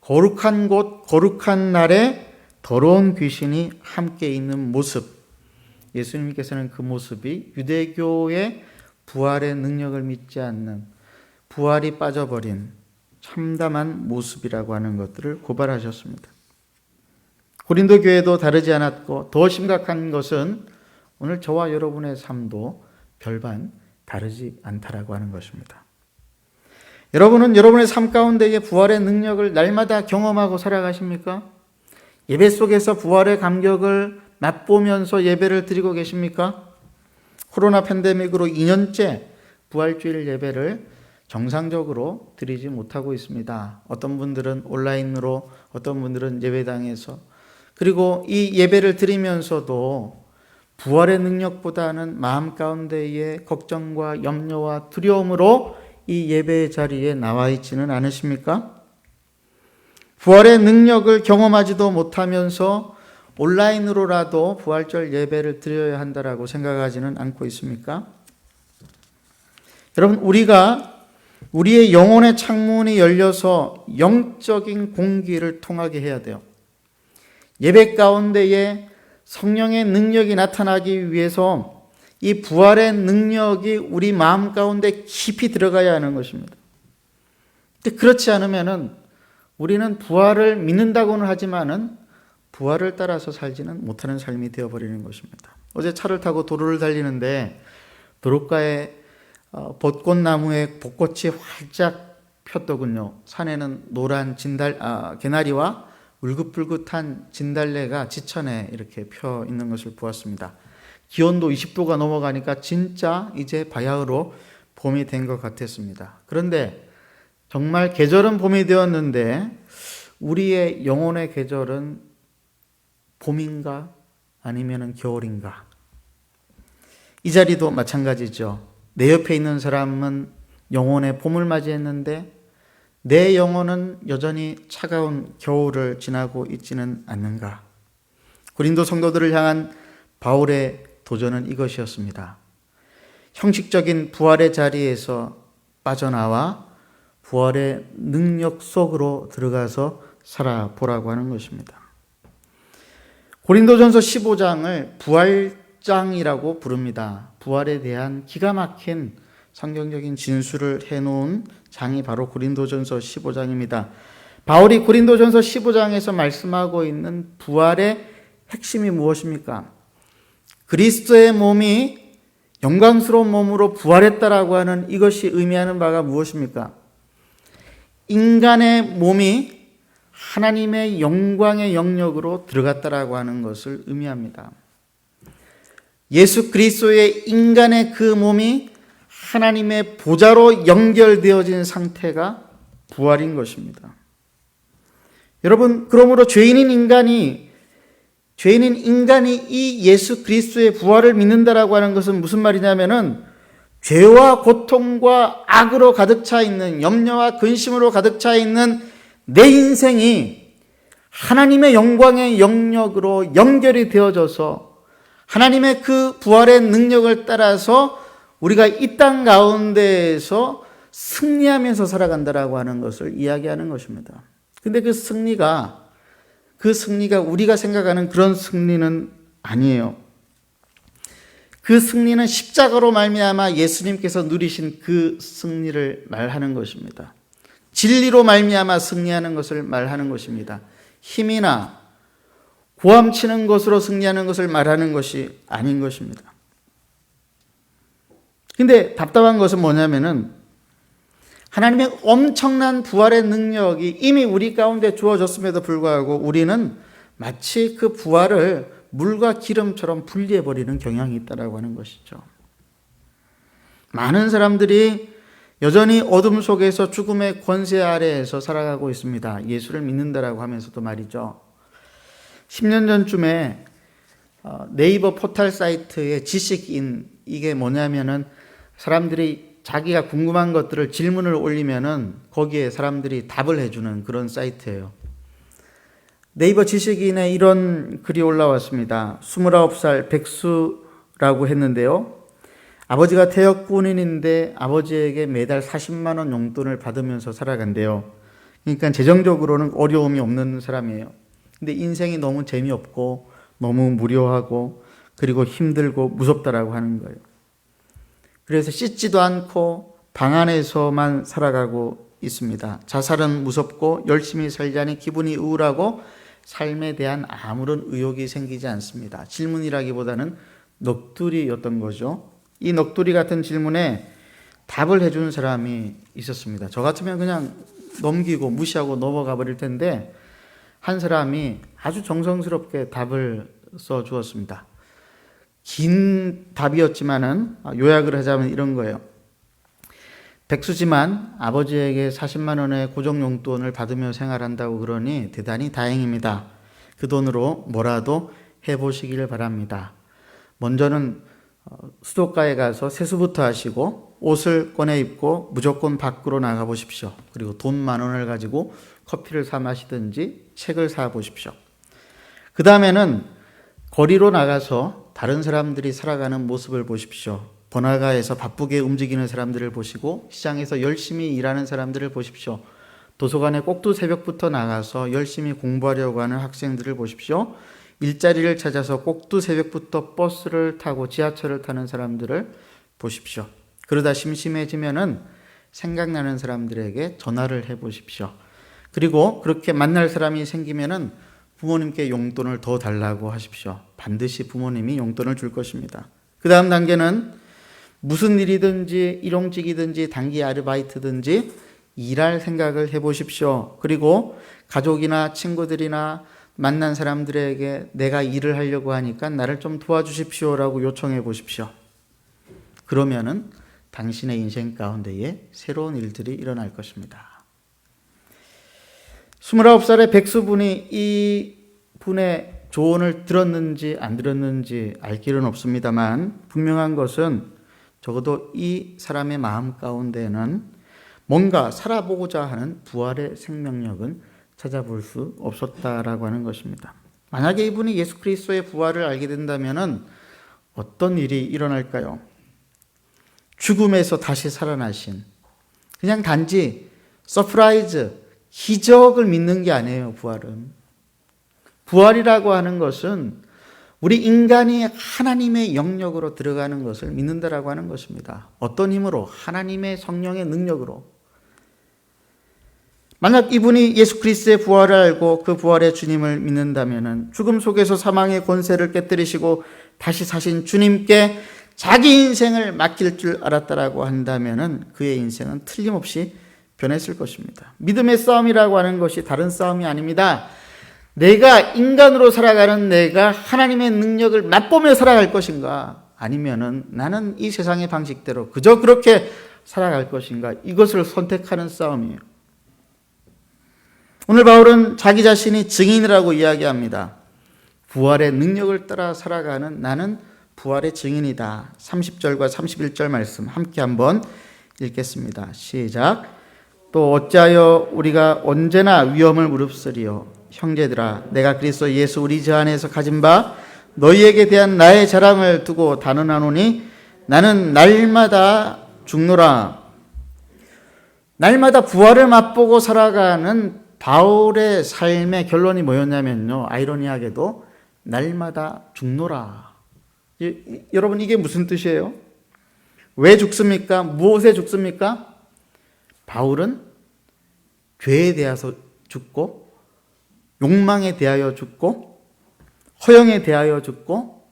거룩한 곳, 거룩한 날에 더러운 귀신이 함께 있는 모습, 예수님께서는 그 모습이 유대교의 부활의 능력을 믿지 않는, 부활이 빠져버린 참담한 모습이라고 하는 것들을 고발하셨습니다. 고린도 교회도 다르지 않았고 더 심각한 것은 오늘 저와 여러분의 삶도 별반 다르지 않다라고 하는 것입니다. 여러분은 여러분의 삶 가운데의 부활의 능력을 날마다 경험하고 살아가십니까? 예배 속에서 부활의 감격을 맛보면서 예배를 드리고 계십니까? 코로나 팬데믹으로 2년째 부활주일 예배를 정상적으로 드리지 못하고 있습니다. 어떤 분들은 온라인으로, 어떤 분들은 예배당에서, 그리고 이 예배를 드리면서도 부활의 능력보다는 마음 가운데의 걱정과 염려와 두려움으로 이 예배의 자리에 나와 있지는 않으십니까? 부활의 능력을 경험하지도 못하면서 온라인으로라도 부활절 예배를 드려야 한다라고 생각하지는 않고 있습니까? 여러분, 우리의 영혼의 창문이 열려서 영적인 공기를 통하게 해야 돼요. 예배 가운데에 성령의 능력이 나타나기 위해서 이 부활의 능력이 우리 마음 가운데 깊이 들어가야 하는 것입니다. 근데 그렇지 않으면은 우리는 부활을 믿는다고는 하지만은 부활을 따라서 살지는 못하는 삶이 되어버리는 것입니다. 어제 차를 타고 도로를 달리는데 도로가에 벚꽃나무에 벚꽃이 활짝 폈더군요. 산에는 노란 개나리와 울긋불긋한 진달래가 지천에 이렇게 펴 있는 것을 보았습니다. 기온도 20도가 넘어가니까 진짜 이제 바야흐로 봄이 된 것 같았습니다. 그런데 정말 계절은 봄이 되었는데 우리의 영혼의 계절은 봄인가 아니면 겨울인가? 이 자리도 마찬가지죠. 내 옆에 있는 사람은 영혼의 봄을 맞이했는데 내 영혼은 여전히 차가운 겨울을 지나고 있지는 않는가? 고린도 성도들을 향한 바울의 도전은 이것이었습니다. 형식적인 부활의 자리에서 빠져나와 부활의 능력 속으로 들어가서 살아보라고 하는 것입니다. 고린도전서 15장을 부활장이라고 부릅니다. 부활에 대한 기가 막힌 성경적인 진술을 해놓은 장이 바로 고린도전서 15장입니다. 바울이 고린도전서 15장에서 말씀하고 있는 부활의 핵심이 무엇입니까? 그리스도의 몸이 영광스러운 몸으로 부활했다라고 하는 이것이 의미하는 바가 무엇입니까? 인간의 몸이 하나님의 영광의 영역으로 들어갔다라고 하는 것을 의미합니다. 예수 그리스도의 인간의 그 몸이 하나님의 보좌로 연결되어진 상태가 부활인 것입니다. 여러분, 그러므로 죄인인 인간이 이 예수 그리스도의 부활을 믿는다라고 하는 것은 무슨 말이냐면은 죄와 고통과 악으로 가득 차 있는, 염려와 근심으로 가득 차 있는 내 인생이 하나님의 영광의 영역으로 연결이 되어져서 하나님의 그 부활의 능력을 따라서 우리가 이 땅 가운데에서 승리하면서 살아간다라고 하는 것을 이야기하는 것입니다. 근데 그 승리가 우리가 생각하는 그런 승리는 아니에요. 그 승리는 십자가로 말미암아 예수님께서 누리신 그 승리를 말하는 것입니다. 진리로 말미암아 승리하는 것을 말하는 것입니다. 힘이나 고함치는 것으로 승리하는 것을 말하는 것이 아닌 것입니다. 근데 답답한 것은 뭐냐면은 하나님의 엄청난 부활의 능력이 이미 우리 가운데 주어졌음에도 불구하고 우리는 마치 그 부활을 물과 기름처럼 분리해버리는 경향이 있다고 하는 것이죠. 많은 사람들이 여전히 어둠 속에서 죽음의 권세 아래에서 살아가고 있습니다. 예수를 믿는다라고 하면서도 말이죠. 10년 전쯤에 네이버 포털 사이트의 지식인, 이게 뭐냐면은 사람들이 자기가 궁금한 것들을 질문을 올리면은 거기에 사람들이 답을 해주는 그런 사이트예요. 네이버 지식인에 이런 글이 올라왔습니다. 29살 백수라고 했는데요. 아버지가 퇴역 군인인데 아버지에게 매달 40만 원 용돈을 받으면서 살아간대요. 그러니까 재정적으로는 어려움이 없는 사람이에요. 근데 인생이 너무 재미없고 너무 무료하고 그리고 힘들고 무섭다라고 하는 거예요. 그래서 씻지도 않고 방 안에서만 살아가고 있습니다. 자살은 무섭고 열심히 살자니 기분이 우울하고 삶에 대한 아무런 의욕이 생기지 않습니다. 질문이라기보다는 넋두리였던 거죠. 이 넋두리 같은 질문에 답을 해주는 사람이 있었습니다. 저 같으면 그냥 넘기고 무시하고 넘어가 버릴 텐데 한 사람이 아주 정성스럽게 답을 써 주었습니다. 긴 답이었지만은 요약을 하자면 이런 거예요. 백수지만 아버지에게 40만 원의 고정 용돈을 받으며 생활한다고 그러니 대단히 다행입니다. 그 돈으로 뭐라도 해보시길 바랍니다. 먼저는 수도가에 가서 세수부터 하시고 옷을 꺼내 입고 무조건 밖으로 나가 보십시오. 그리고 돈 10,000원을 가지고 커피를 사 마시든지 책을 사 보십시오. 그 다음에는 거리로 나가서 다른 사람들이 살아가는 모습을 보십시오. 번화가에서 바쁘게 움직이는 사람들을 보시고 시장에서 열심히 일하는 사람들을 보십시오. 도서관에 꼭두 새벽부터 나가서 열심히 공부하려고 하는 학생들을 보십시오. 일자리를 찾아서 꼭두 새벽부터 버스를 타고 지하철을 타는 사람들을 보십시오. 그러다 심심해지면은 생각나는 사람들에게 전화를 해보십시오. 그리고 그렇게 만날 사람이 생기면은 부모님께 용돈을 더 달라고 하십시오. 반드시 부모님이 용돈을 줄 것입니다. 그 다음 단계는 무슨 일이든지 일용직이든지 단기 아르바이트든지 일할 생각을 해보십시오. 그리고 가족이나 친구들이나 만난 사람들에게 내가 일을 하려고 하니까 나를 좀 도와주십시오라고 요청해 보십시오. 그러면은 당신의 인생 가운데에 새로운 일들이 일어날 것입니다. 29살의 백수분이 이 분의 조언을 들었는지 안 들었는지 알 길은 없습니다만 분명한 것은 적어도 이 사람의 마음 가운데는 뭔가 살아보고자 하는 부활의 생명력은 찾아볼 수 없었다라고 하는 것입니다. 만약에 이분이 예수 그리스도의 부활을 알게 된다면 어떤 일이 일어날까요? 죽음에서 다시 살아나신, 그냥 단지 서프라이즈, 기적을 믿는 게 아니에요. 부활은. 부활이라고 하는 것은 우리 인간이 하나님의 영역으로 들어가는 것을 믿는다라고 하는 것입니다. 어떤 힘으로? 하나님의 성령의 능력으로. 만약 이분이 예수 그리스도의 부활을 알고 그 부활의 주님을 믿는다면 죽음 속에서 사망의 권세를 깨뜨리시고 다시 사신 주님께 자기 인생을 맡길 줄 알았다라고 한다면 그의 인생은 틀림없이 변했을 것입니다. 믿음의 싸움이라고 하는 것이 다른 싸움이 아닙니다. 내가 인간으로 살아가는 내가 하나님의 능력을 맛보며 살아갈 것인가, 아니면은 나는 이 세상의 방식대로 그저 그렇게 살아갈 것인가, 이것을 선택하는 싸움이에요. 오늘 바울은 자기 자신이 증인이라고 이야기합니다. 부활의 능력을 따라 살아가는 나는 부활의 증인이다. 30절과 31절 말씀 함께 한번 읽겠습니다. 시작. 또 어찌하여 우리가 언제나 위험을 무릅쓰리요. 형제들아, 내가 그리스도 예수 우리 주 안에서 가진 바 너희에게 대한 나의 자랑을 두고 단언하노니 나는 날마다 죽노라. 날마다 부활을 맛보고 살아가는 바울의 삶의 결론이 뭐였냐면요, 아이러니하게도 날마다 죽노라. 여러분, 이게 무슨 뜻이에요? 왜 죽습니까? 무엇에 죽습니까? 바울은 죄에 대해서 죽고, 욕망에 대하여 죽고, 허영에 대하여 죽고,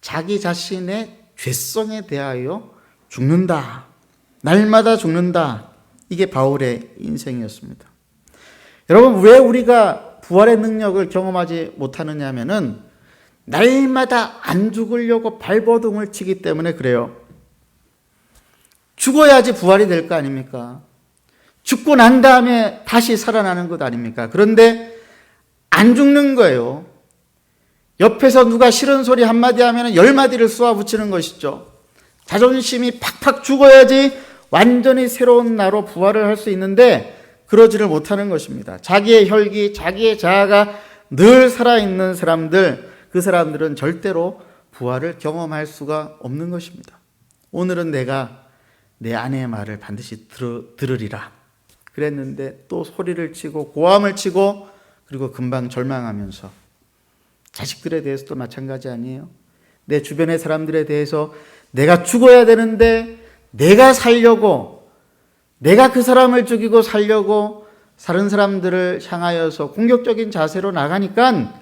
자기 자신의 죄성에 대하여 죽는다. 날마다 죽는다. 이게 바울의 인생이었습니다. 여러분, 왜 우리가 부활의 능력을 경험하지 못하느냐 하면은 날마다 안 죽으려고 발버둥을 치기 때문에 그래요. 죽어야지 부활이 될 거 아닙니까? 죽고 난 다음에 다시 살아나는 것 아닙니까? 그런데 안 죽는 거예요. 옆에서 누가 싫은 소리 한마디 하면 10마디를 쏘아붙이는 것이죠. 자존심이 팍팍 죽어야지 완전히 새로운 나로 부활을 할 수 있는데 그러지를 못하는 것입니다. 자기의 혈기, 자기의 자아가 늘 살아있는 사람들, 그 사람들은 절대로 부활을 경험할 수가 없는 것입니다. 오늘은 내가 내 아내의 말을 반드시 들으리라 그랬는데 또 소리를 치고 고함을 치고 그리고 금방 절망하면서, 자식들에 대해서도 마찬가지 아니에요? 내 주변의 사람들에 대해서 내가 죽어야 되는데 내가 살려고, 내가 그 사람을 죽이고 살려고 다른 사람들을 향하여서 공격적인 자세로 나가니까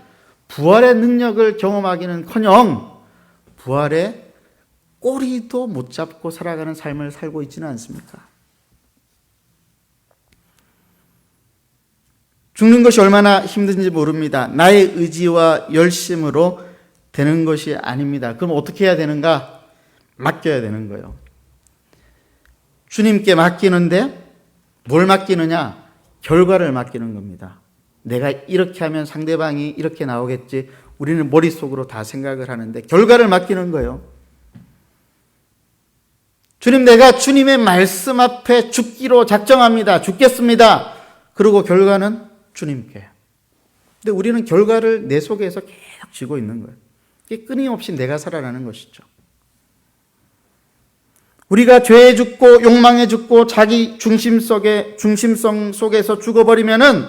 부활의 능력을 경험하기는커녕 부활의 꼬리도 못 잡고 살아가는 삶을 살고 있지는 않습니까? 죽는 것이 얼마나 힘든지 모릅니다. 나의 의지와 열심으로 되는 것이 아닙니다. 그럼 어떻게 해야 되는가? 맡겨야 되는 거예요. 주님께 맡기는데 뭘 맡기느냐? 결과를 맡기는 겁니다. 내가 이렇게 하면 상대방이 이렇게 나오겠지. 우리는 머릿속으로 다 생각을 하는데 결과를 맡기는 거예요. 주님, 내가 주님의 말씀 앞에 죽기로 작정합니다. 죽겠습니다. 그리고 결과는 주님께. 근데 우리는 결과를 내 속에서 계속 쥐고 있는 거예요. 이게 끊임없이 내가 살아나는 것이죠. 우리가 죄에 죽고 욕망에 죽고 자기 중심성 속에서 죽어버리면은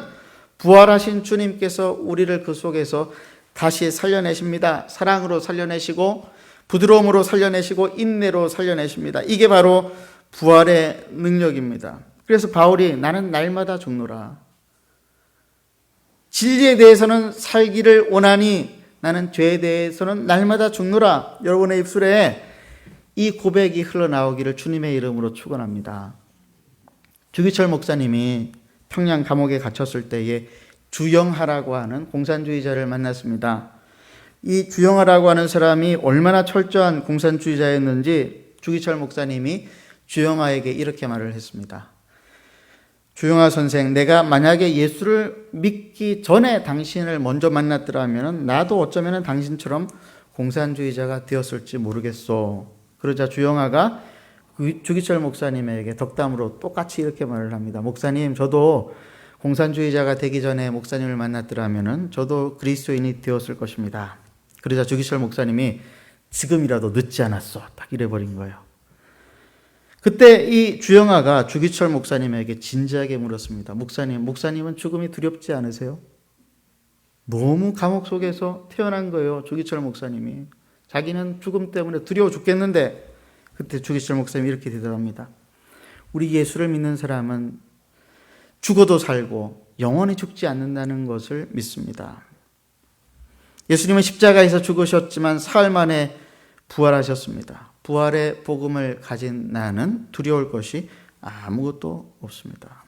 부활하신 주님께서 우리를 그 속에서 다시 살려내십니다. 사랑으로 살려내시고 부드러움으로 살려내시고 인내로 살려내십니다. 이게 바로 부활의 능력입니다. 그래서 바울이 나는 날마다 죽노라. 진리에 대해서는 살기를 원하니 나는 죄에 대해서는 날마다 죽노라. 여러분의 입술에 이 고백이 흘러나오기를 주님의 이름으로 축원합니다. 주기철 목사님이 평양 감옥에 갇혔을 때에 주영하라고 하는 공산주의자를 만났습니다. 이 주영하라고 하는 사람이 얼마나 철저한 공산주의자였는지 주기철 목사님이 주영하에게 이렇게 말을 했습니다. 주영하 선생, 내가 만약에 예수를 믿기 전에 당신을 먼저 만났더라면 나도 어쩌면 당신처럼 공산주의자가 되었을지 모르겠소. 그러자 주영하가 주기철 목사님에게 덕담으로 똑같이 이렇게 말을 합니다. 목사님, 저도 공산주의자가 되기 전에 목사님을 만났더라면 저도 그리스도인이 되었을 것입니다. 그러자 주기철 목사님이 지금이라도 늦지 않았어. 딱 이래버린 거예요. 그때 이 주영아가 주기철 목사님에게 진지하게 물었습니다. 목사님은 죽음이 두렵지 않으세요? 너무 감옥 속에서 태어난 거예요. 주기철 목사님이. 자기는 죽음 때문에 두려워 죽겠는데 그때 주기철 목사님이 이렇게 대답합니다. 우리 예수를 믿는 사람은 죽어도 살고 영원히 죽지 않는다는 것을 믿습니다. 예수님은 십자가에서 죽으셨지만 사흘 만에 부활하셨습니다. 부활의 복음을 가진 나는 두려울 것이 아무것도 없습니다.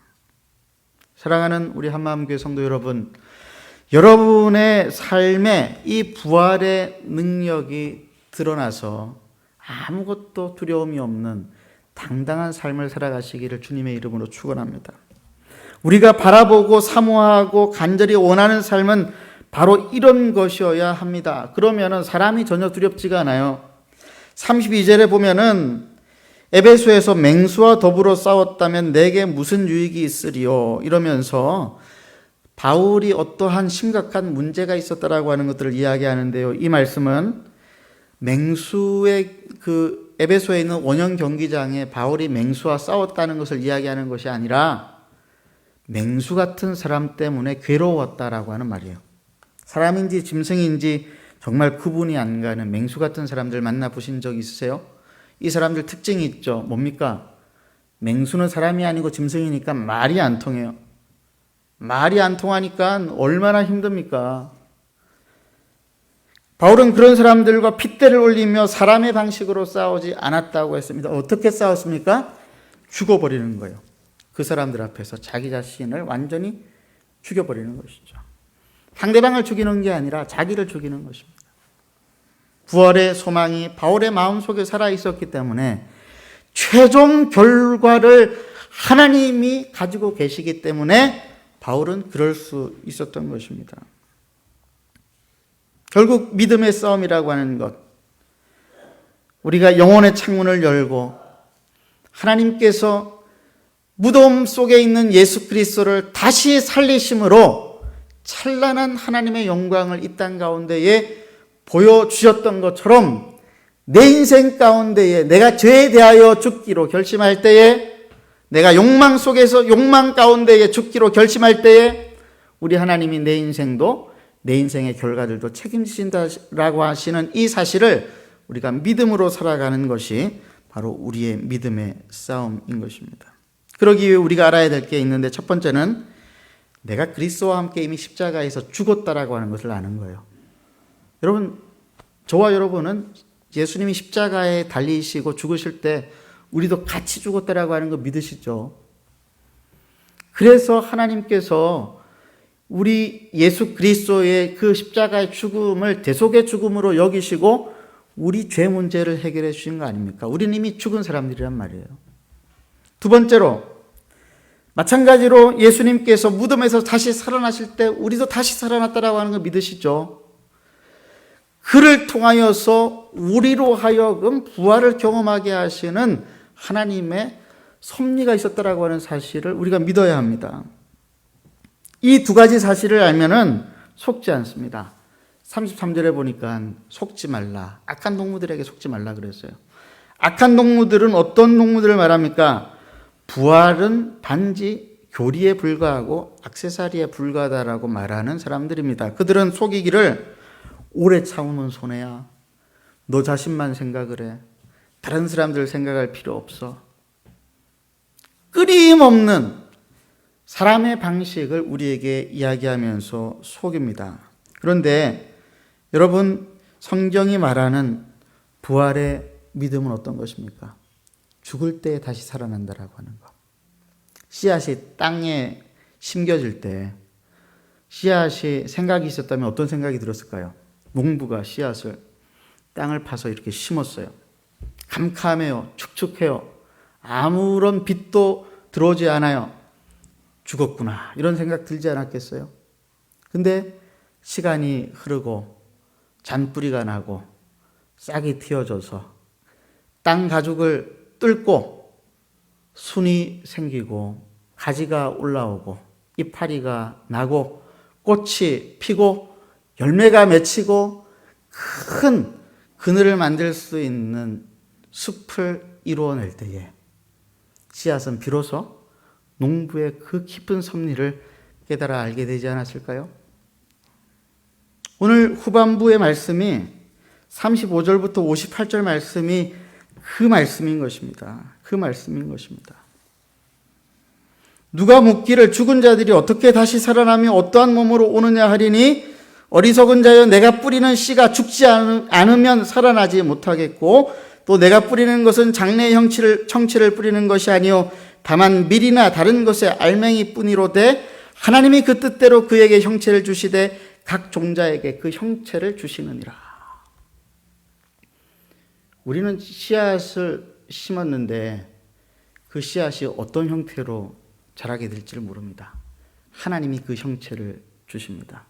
사랑하는 우리 한마음교회 성도 여러분, 여러분의 삶에 이 부활의 능력이 드러나서 아무것도 두려움이 없는 당당한 삶을 살아가시기를 주님의 이름으로 축원합니다. 우리가 바라보고 사모하고 간절히 원하는 삶은 바로 이런 것이어야 합니다. 그러면은 사람이 전혀 두렵지가 않아요. 32절에 보면은 에베소에서 맹수와 더불어 싸웠다면 내게 무슨 유익이 있으리요? 이러면서 바울이 어떠한 심각한 문제가 있었다라고 하는 것들을 이야기하는데요. 이 말씀은 맹수의 그 에베소에 있는 원형 경기장에 바울이 맹수와 싸웠다는 것을 이야기하는 것이 아니라 맹수 같은 사람 때문에 괴로웠다라고 하는 말이에요. 사람인지 짐승인지 정말 구분이 안 가는 맹수 같은 사람들 만나보신 적 있으세요? 이 사람들 특징이 있죠. 뭡니까? 맹수는 사람이 아니고 짐승이니까 말이 안 통해요. 말이 안 통하니까 얼마나 힘듭니까? 바울은 그런 사람들과 핏대를 올리며 사람의 방식으로 싸우지 않았다고 했습니다. 어떻게 싸웠습니까? 죽어버리는 거예요. 그 사람들 앞에서 자기 자신을 완전히 죽여버리는 것이죠. 상대방을 죽이는 게 아니라 자기를 죽이는 것입니다. 부활의 소망이 바울의 마음속에 살아있었기 때문에 최종 결과를 하나님이 가지고 계시기 때문에 바울은 그럴 수 있었던 것입니다. 결국 믿음의 싸움이라고 하는 것, 우리가 영혼의 창문을 열고 하나님께서 무덤 속에 있는 예수 그리스도를 다시 살리심으로 찬란한 하나님의 영광을 이 땅 가운데에 보여주셨던 것처럼 내 인생 가운데에 내가 죄에 대하여 죽기로 결심할 때에, 내가 욕망 속에서 욕망 가운데에 죽기로 결심할 때에 우리 하나님이 내 인생도, 내 인생의 결과들도 책임지신다라고 하시는 이 사실을 우리가 믿음으로 살아가는 것이 바로 우리의 믿음의 싸움인 것입니다. 그러기 위해 우리가 알아야 될 게 있는데, 첫 번째는 내가 그리스도와 함께 이미 십자가에서 죽었다라고 하는 것을 아는 거예요. 여러분, 저와 여러분은 예수님이 십자가에 달리시고 죽으실 때 우리도 같이 죽었다라고 하는 거 믿으시죠? 그래서 하나님께서 우리 예수 그리스도의 그 십자가의 죽음을 대속의 죽음으로 여기시고 우리 죄 문제를 해결해 주신 거 아닙니까? 우리는 이미 죽은 사람들이란 말이에요. 두 번째로, 마찬가지로 예수님께서 무덤에서 다시 살아나실 때 우리도 다시 살아났다라고 하는 거 믿으시죠? 그를 통하여서 우리로 하여금 부활을 경험하게 하시는 하나님의 섭리가 있었다라고 하는 사실을 우리가 믿어야 합니다. 이 두 가지 사실을 알면은 속지 않습니다. 33절에 보니까 속지 말라. 악한 동무들에게 속지 말라 그랬어요. 악한 동무들은 어떤 동무들을 말합니까? 부활은 단지 교리에 불과하고 액세서리에 불과하다라고 말하는 사람들입니다. 그들은 속이기를 오래 참으면 손해야. 너 자신만 생각을 해. 다른 사람들 생각할 필요 없어. 끊임없는 사람의 방식을 우리에게 이야기하면서 속입니다. 그런데 여러분, 성경이 말하는 부활의 믿음은 어떤 것입니까? 죽을 때 다시 살아난다라고 하는 것. 씨앗이 땅에 심겨질 때 씨앗이 생각이 있었다면 어떤 생각이 들었을까요? 농부가 씨앗을 땅을 파서 이렇게 심었어요. 캄캄해요. 축축해요. 아무런 빛도 들어오지 않아요. 죽었구나. 이런 생각 들지 않았겠어요? 근데 시간이 흐르고 잔뿌리가 나고 싹이 틔어져서 땅 가죽을 뚫고 순이 생기고 가지가 올라오고 이파리가 나고 꽃이 피고 열매가 맺히고 큰 그늘을 만들 수 있는 숲을 이루어낼 때에 씨앗은 비로소 농부의 그 깊은 섭리를 깨달아 알게 되지 않았을까요? 오늘 후반부의 말씀이 35절부터 58절 말씀이 그 말씀인 것입니다. 그 말씀인 것입니다. 누가 묻기를 죽은 자들이 어떻게 다시 살아나며 어떠한 몸으로 오느냐 하리니 어리석은 자여 내가 뿌리는 씨가 죽지 않으면 살아나지 못하겠고 또 내가 뿌리는 것은 장래의 청취를 뿌리는 것이 아니요 다만 밀이나 다른 것의 알맹이 뿐이로되 하나님이 그 뜻대로 그에게 형체를 주시되 각 종자에게 그 형체를 주시느니라. 우리는 씨앗을 심었는데 그 씨앗이 어떤 형태로 자라게 될지를 모릅니다. 하나님이 그 형체를 주십니다.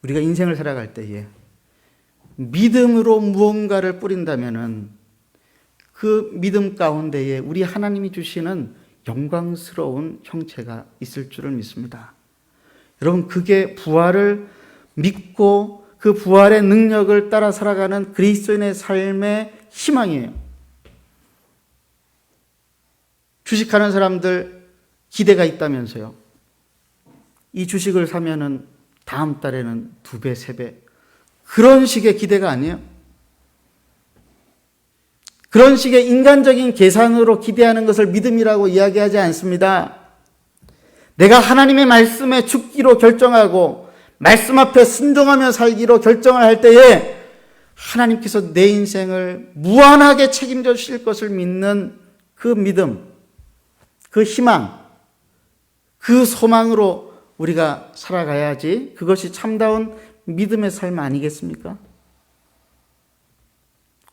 우리가 인생을 살아갈 때에 믿음으로 무언가를 뿌린다면은 그 믿음 가운데에 우리 하나님이 주시는 영광스러운 형체가 있을 줄을 믿습니다. 여러분, 그게 부활을 믿고 그 부활의 능력을 따라 살아가는 그리스도인의 삶의 희망이에요. 주식하는 사람들 기대가 있다면서요. 이 주식을 사면은 다음 달에는 2배, 3배. 그런 식의 기대가 아니에요. 그런 식의 인간적인 계산으로 기대하는 것을 믿음이라고 이야기하지 않습니다. 내가 하나님의 말씀에 죽기로 결정하고 말씀 앞에 순종하며 살기로 결정을 할 때에 하나님께서 내 인생을 무한하게 책임져 주실 것을 믿는 그 믿음, 그 희망, 그 소망으로 우리가 살아가야지 그것이 참다운 믿음의 삶 아니겠습니까?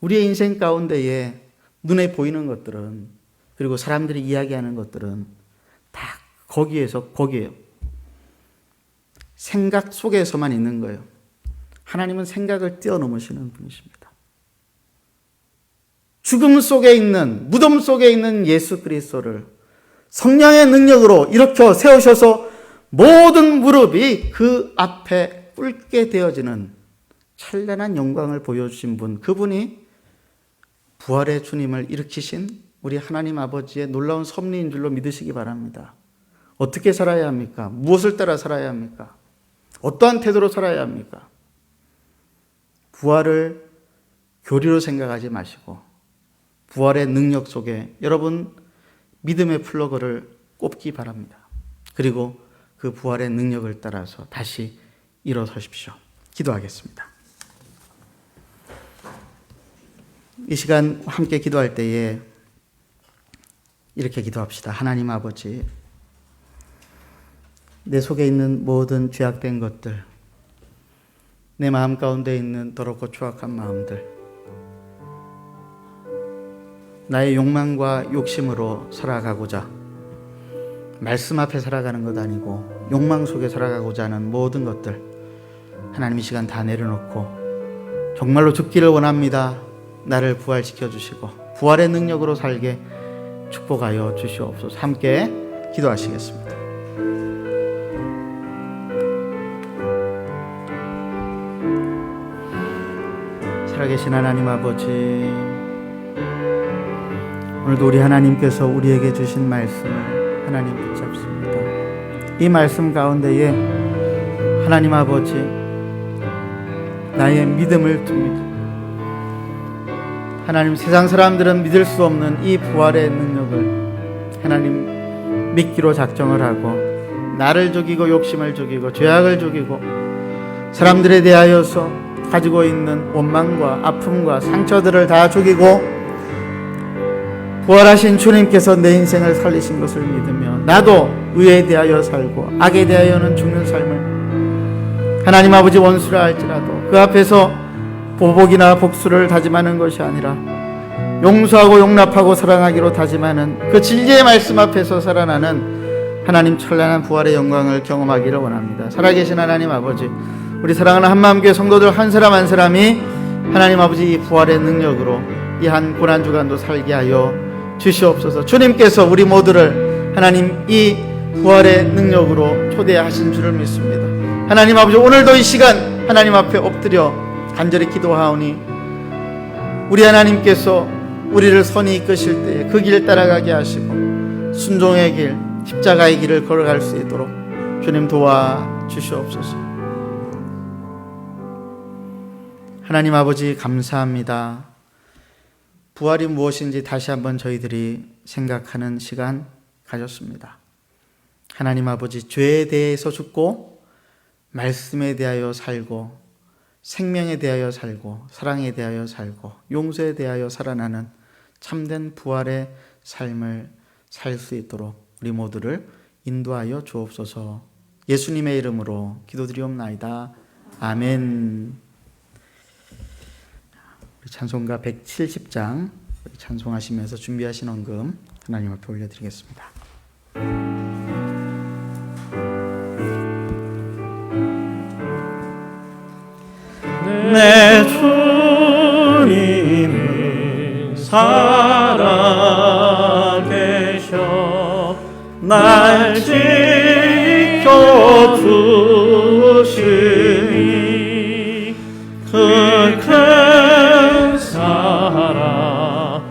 우리의 인생 가운데에 눈에 보이는 것들은 그리고 사람들이 이야기하는 것들은 다 거기에요. 생각 속에서만 있는 거예요. 하나님은 생각을 뛰어넘으시는 분이십니다. 죽음 속에 있는, 무덤 속에 있는 예수 그리스도를 성령의 능력으로 일으켜 세우셔서 모든 무릎이 그 앞에 꿇게 되어지는 찬란한 영광을 보여주신 분, 그분이 부활의 주님을 일으키신 우리 하나님 아버지의 놀라운 섭리인 줄로 믿으시기 바랍니다. 어떻게 살아야 합니까? 무엇을 따라 살아야 합니까? 어떠한 태도로 살아야 합니까? 부활을 교리로 생각하지 마시고 부활의 능력 속에 여러분 믿음의 플러그를 꼽기 바랍니다. 그리고 그 부활의 능력을 따라서 다시 일어서십시오. 기도하겠습니다. 이 시간 함께 기도할 때에 이렇게 기도합시다. 하나님 아버지, 내 속에 있는 모든 죄악된 것들, 내 마음 가운데 있는 더럽고 추악한 마음들, 나의 욕망과 욕심으로 살아가고자, 말씀 앞에 살아가는 것 아니고 욕망 속에 살아가고자 하는 모든 것들, 하나님 이 시간 다 내려놓고 정말로 죽기를 원합니다. 나를 부활시켜 주시고 부활의 능력으로 살게 축복하여 주시옵소서. 함께 기도하시겠습니다. 살아계신 하나님 아버지, 오늘도 우리 하나님께서 우리에게 주신 말씀을 하나님 붙잡습니다. 이 말씀 가운데에 하나님 아버지, 나의 믿음을 둡니다. 하나님, 세상 사람들은 믿을 수 없는 이 부활의 능력을 하나님 믿기로 작정을 하고, 나를 죽이고 욕심을 죽이고 죄악을 죽이고 사람들에 대하여서 가지고 있는 원망과 아픔과 상처들을 다 죽이고 부활하신 주님께서 내 인생을 살리신 것을 믿으며 나도 의에 대하여 살고 악에 대하여는 죽는 삶을, 하나님 아버지, 원수라 할지라도 그 앞에서 보복이나 복수를 다짐하는 것이 아니라 용서하고 용납하고 사랑하기로 다짐하는 그 진리의 말씀 앞에서 살아나는 하나님 찬란한 부활의 영광을 경험하기를 원합니다. 살아계신 하나님 아버지, 우리 사랑하는 한마음교회 성도들 한 사람 한 사람이 하나님 아버지 이 부활의 능력으로 이 한 고난주간도 살게 하여 주시옵소서. 주님께서 우리 모두를 하나님 이 부활의 능력으로 초대하신 줄을 믿습니다. 하나님 아버지, 오늘도 이 시간 하나님 앞에 엎드려 간절히 기도하오니 우리 하나님께서 우리를 선히 이끄실 때에 그 길 따라가게 하시고 순종의 길, 십자가의 길을 걸어갈 수 있도록 주님 도와주시옵소서. 하나님 아버지, 감사합니다. 부활이 무엇인지 다시 한번 저희들이 생각하는 시간 가졌습니다. 하나님 아버지, 죄에 대해서 죽고 말씀에 대하여 살고 생명에 대하여 살고 사랑에 대하여 살고 용서에 대하여 살아나는 참된 부활의 삶을 살 수 있도록 우리 모두를 인도하여 주옵소서. 예수님의 이름으로 기도드리옵나이다. 아멘. 우리 찬송가 170장 찬송하시면서 준비하신 헌금 하나님 앞에 올려드리겠습니다. 내 주님은 살아계셔 날 지켜주시니 그 큰 사랑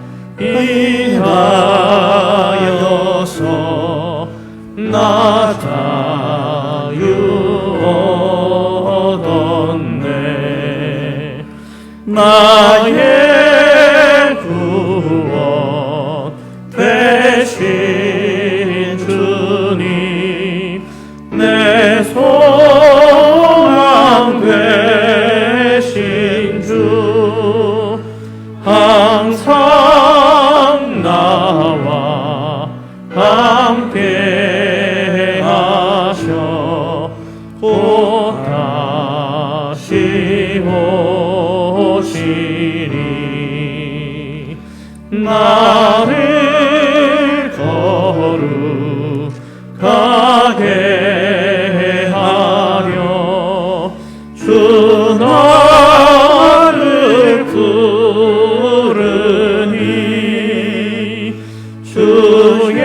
인하여서 나 자유하였네. 나의 구원 되신 주님, 내 소망 되신 주, 항상 나와 함께 하셔 곧 다시 오시니. 나를 거룩하게 하려 주 나를 부르니. 주의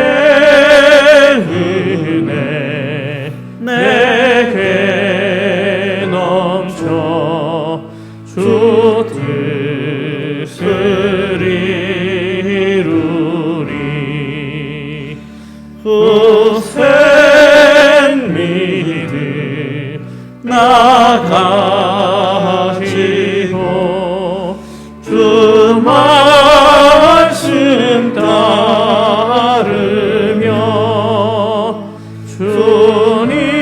은혜 내게 넘쳐 주 뜻을 이루리. 후센 믿음 나가지고 주 말씀 따르며 주님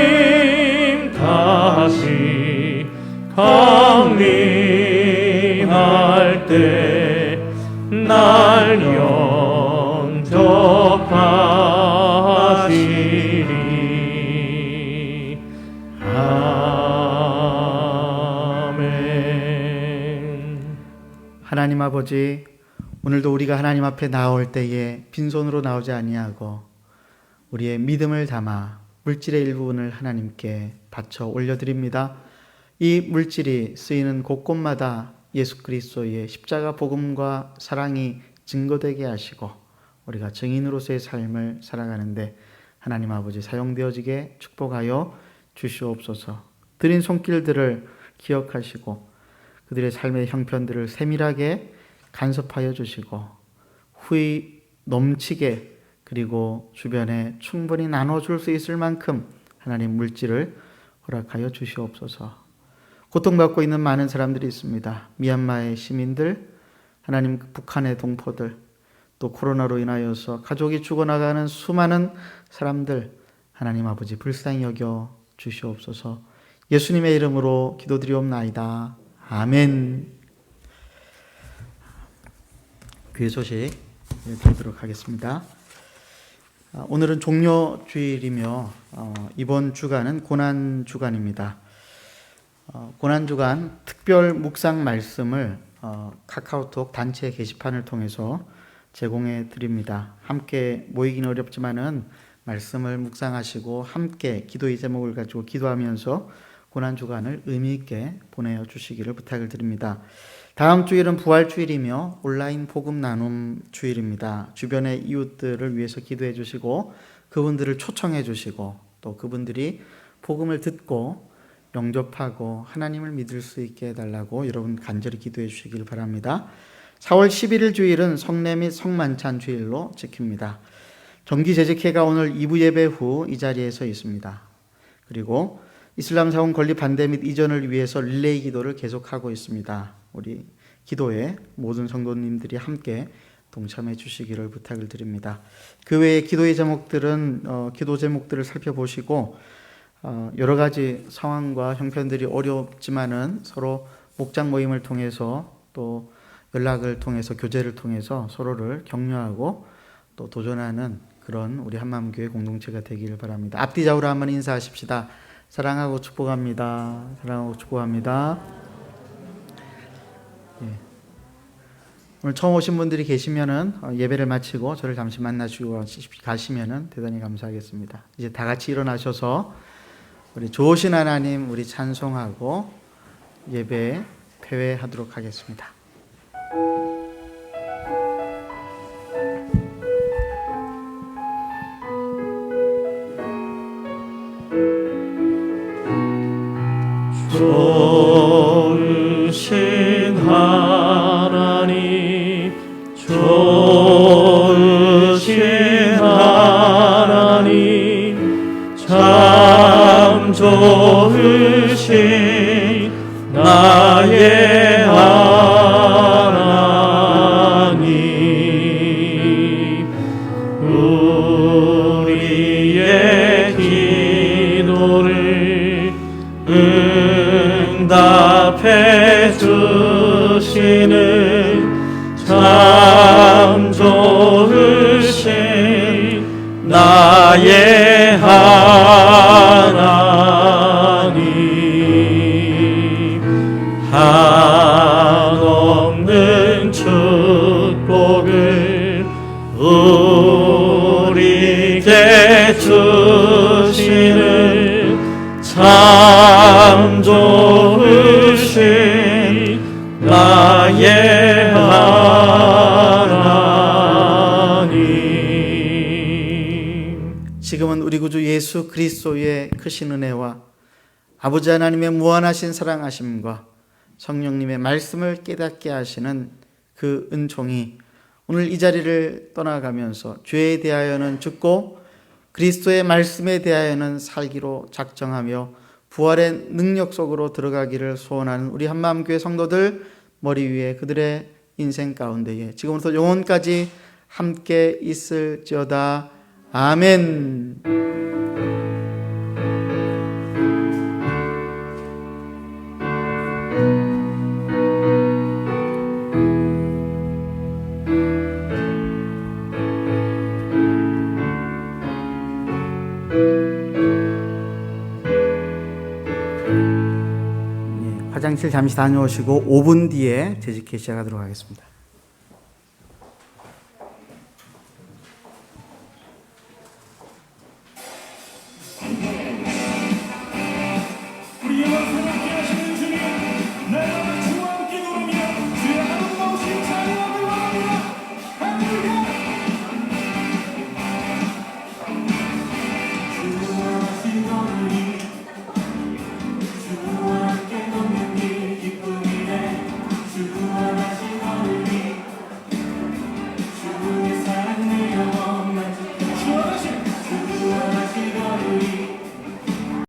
날 영접하시리. 아멘. 하나님 아버지, 오늘도 우리가 하나님 앞에 나올 때에 빈손으로 나오지 아니하고 우리의 믿음을 담아 물질의 일부분을 하나님께 바쳐 올려드립니다. 이 물질이 쓰이는 곳곳마다 예수 그리스도의 십자가 복음과 사랑이 증거되게 하시고 우리가 증인으로서의 삶을 살아가는데 하나님 아버지 사용되어지게 축복하여 주시옵소서. 드린 손길들을 기억하시고 그들의 삶의 형편들을 세밀하게 간섭하여 주시고 후히 넘치게 그리고 주변에 충분히 나눠줄 수 있을 만큼 하나님 물질을 허락하여 주시옵소서. 고통받고 있는 많은 사람들이 있습니다. 미얀마의 시민들, 하나님 북한의 동포들, 또 코로나로 인하여서 가족이 죽어나가는 수많은 사람들, 하나님 아버지 불쌍히 여겨 주시옵소서. 예수님의 이름으로 기도드리옵나이다. 아멘. 귀의 소식 드리도록 하겠습니다. 오늘은 종료주일이며 이번 주간은 고난주간입니다. 고난주간 특별 묵상 말씀을 카카오톡 단체 게시판을 통해서 제공해 드립니다. 함께 모이긴 어렵지만은 말씀을 묵상하시고 함께 기도의 제목을 가지고 기도하면서 고난주간을 의미 있게 보내어 주시기를 부탁을 드립니다. 다음 주일은 부활주일이며 온라인 복음 나눔 주일입니다. 주변의 이웃들을 위해서 기도해 주시고 그분들을 초청해 주시고 또 그분들이 복음을 듣고 영접하고 하나님을 믿을 수 있게 해달라고 여러분 간절히 기도해 주시길 바랍니다. 4월 11일 주일은 성례 및 성만찬 주일로 지킵니다. 정기재직회가 오늘 2부 예배 후 이 자리에 서 있습니다. 그리고 이슬람 사원 건립 반대 및 이전을 위해서 릴레이 기도를 계속하고 있습니다. 우리 기도에 모든 성도님들이 함께 동참해 주시기를 부탁을 드립니다. 그 외에 기도의 제목들은 기도 제목들을 살펴보시고 여러 가지 상황과 형편들이 어렵지만은 서로 목장 모임을 통해서 또 연락을 통해서 교제를 통해서 서로를 격려하고 또 도전하는 그런 우리 한마음교회 공동체가 되기를 바랍니다. 앞뒤좌우로 한번 인사하십시다. 사랑하고 축복합니다. 사랑하고 축복합니다. 예. 오늘 처음 오신 분들이 계시면은 예배를 마치고 저를 잠시 만나시고 가시면은 대단히 감사하겠습니다. 이제 다 같이 일어나셔서 우리 좋으신 하나님 우리 찬송하고 예배 폐회하도록 하겠습니다. 좋으신 하나님, 좋으신 하나님, 참 좋으신 나의 하나님, 우리의 기도를 응답해 주시는 참 좋으신 나의 하나님, 한없는 축복을 우리에게 주시는 참 좋으신 나의 하나님. 지금은 우리 구주 예수 그리스도의 크신 은혜와 아버지 하나님의 무한하신 사랑하심과 성령님의 말씀을 깨닫게 하시는 그 은총이 오늘 이 자리를 떠나가면서 죄에 대하여는 죽고 그리스도의 말씀에 대하여는 살기로 작정하며 부활의 능력 속으로 들어가기를 소원하는 우리 한마음교회 성도들 머리 위에 그들의 인생 가운데에 지금부터 영원까지 함께 있을지어다. 아멘. 화장실 잠시 다녀오시고 5분 뒤에 재직회 시작하도록 하겠습니다.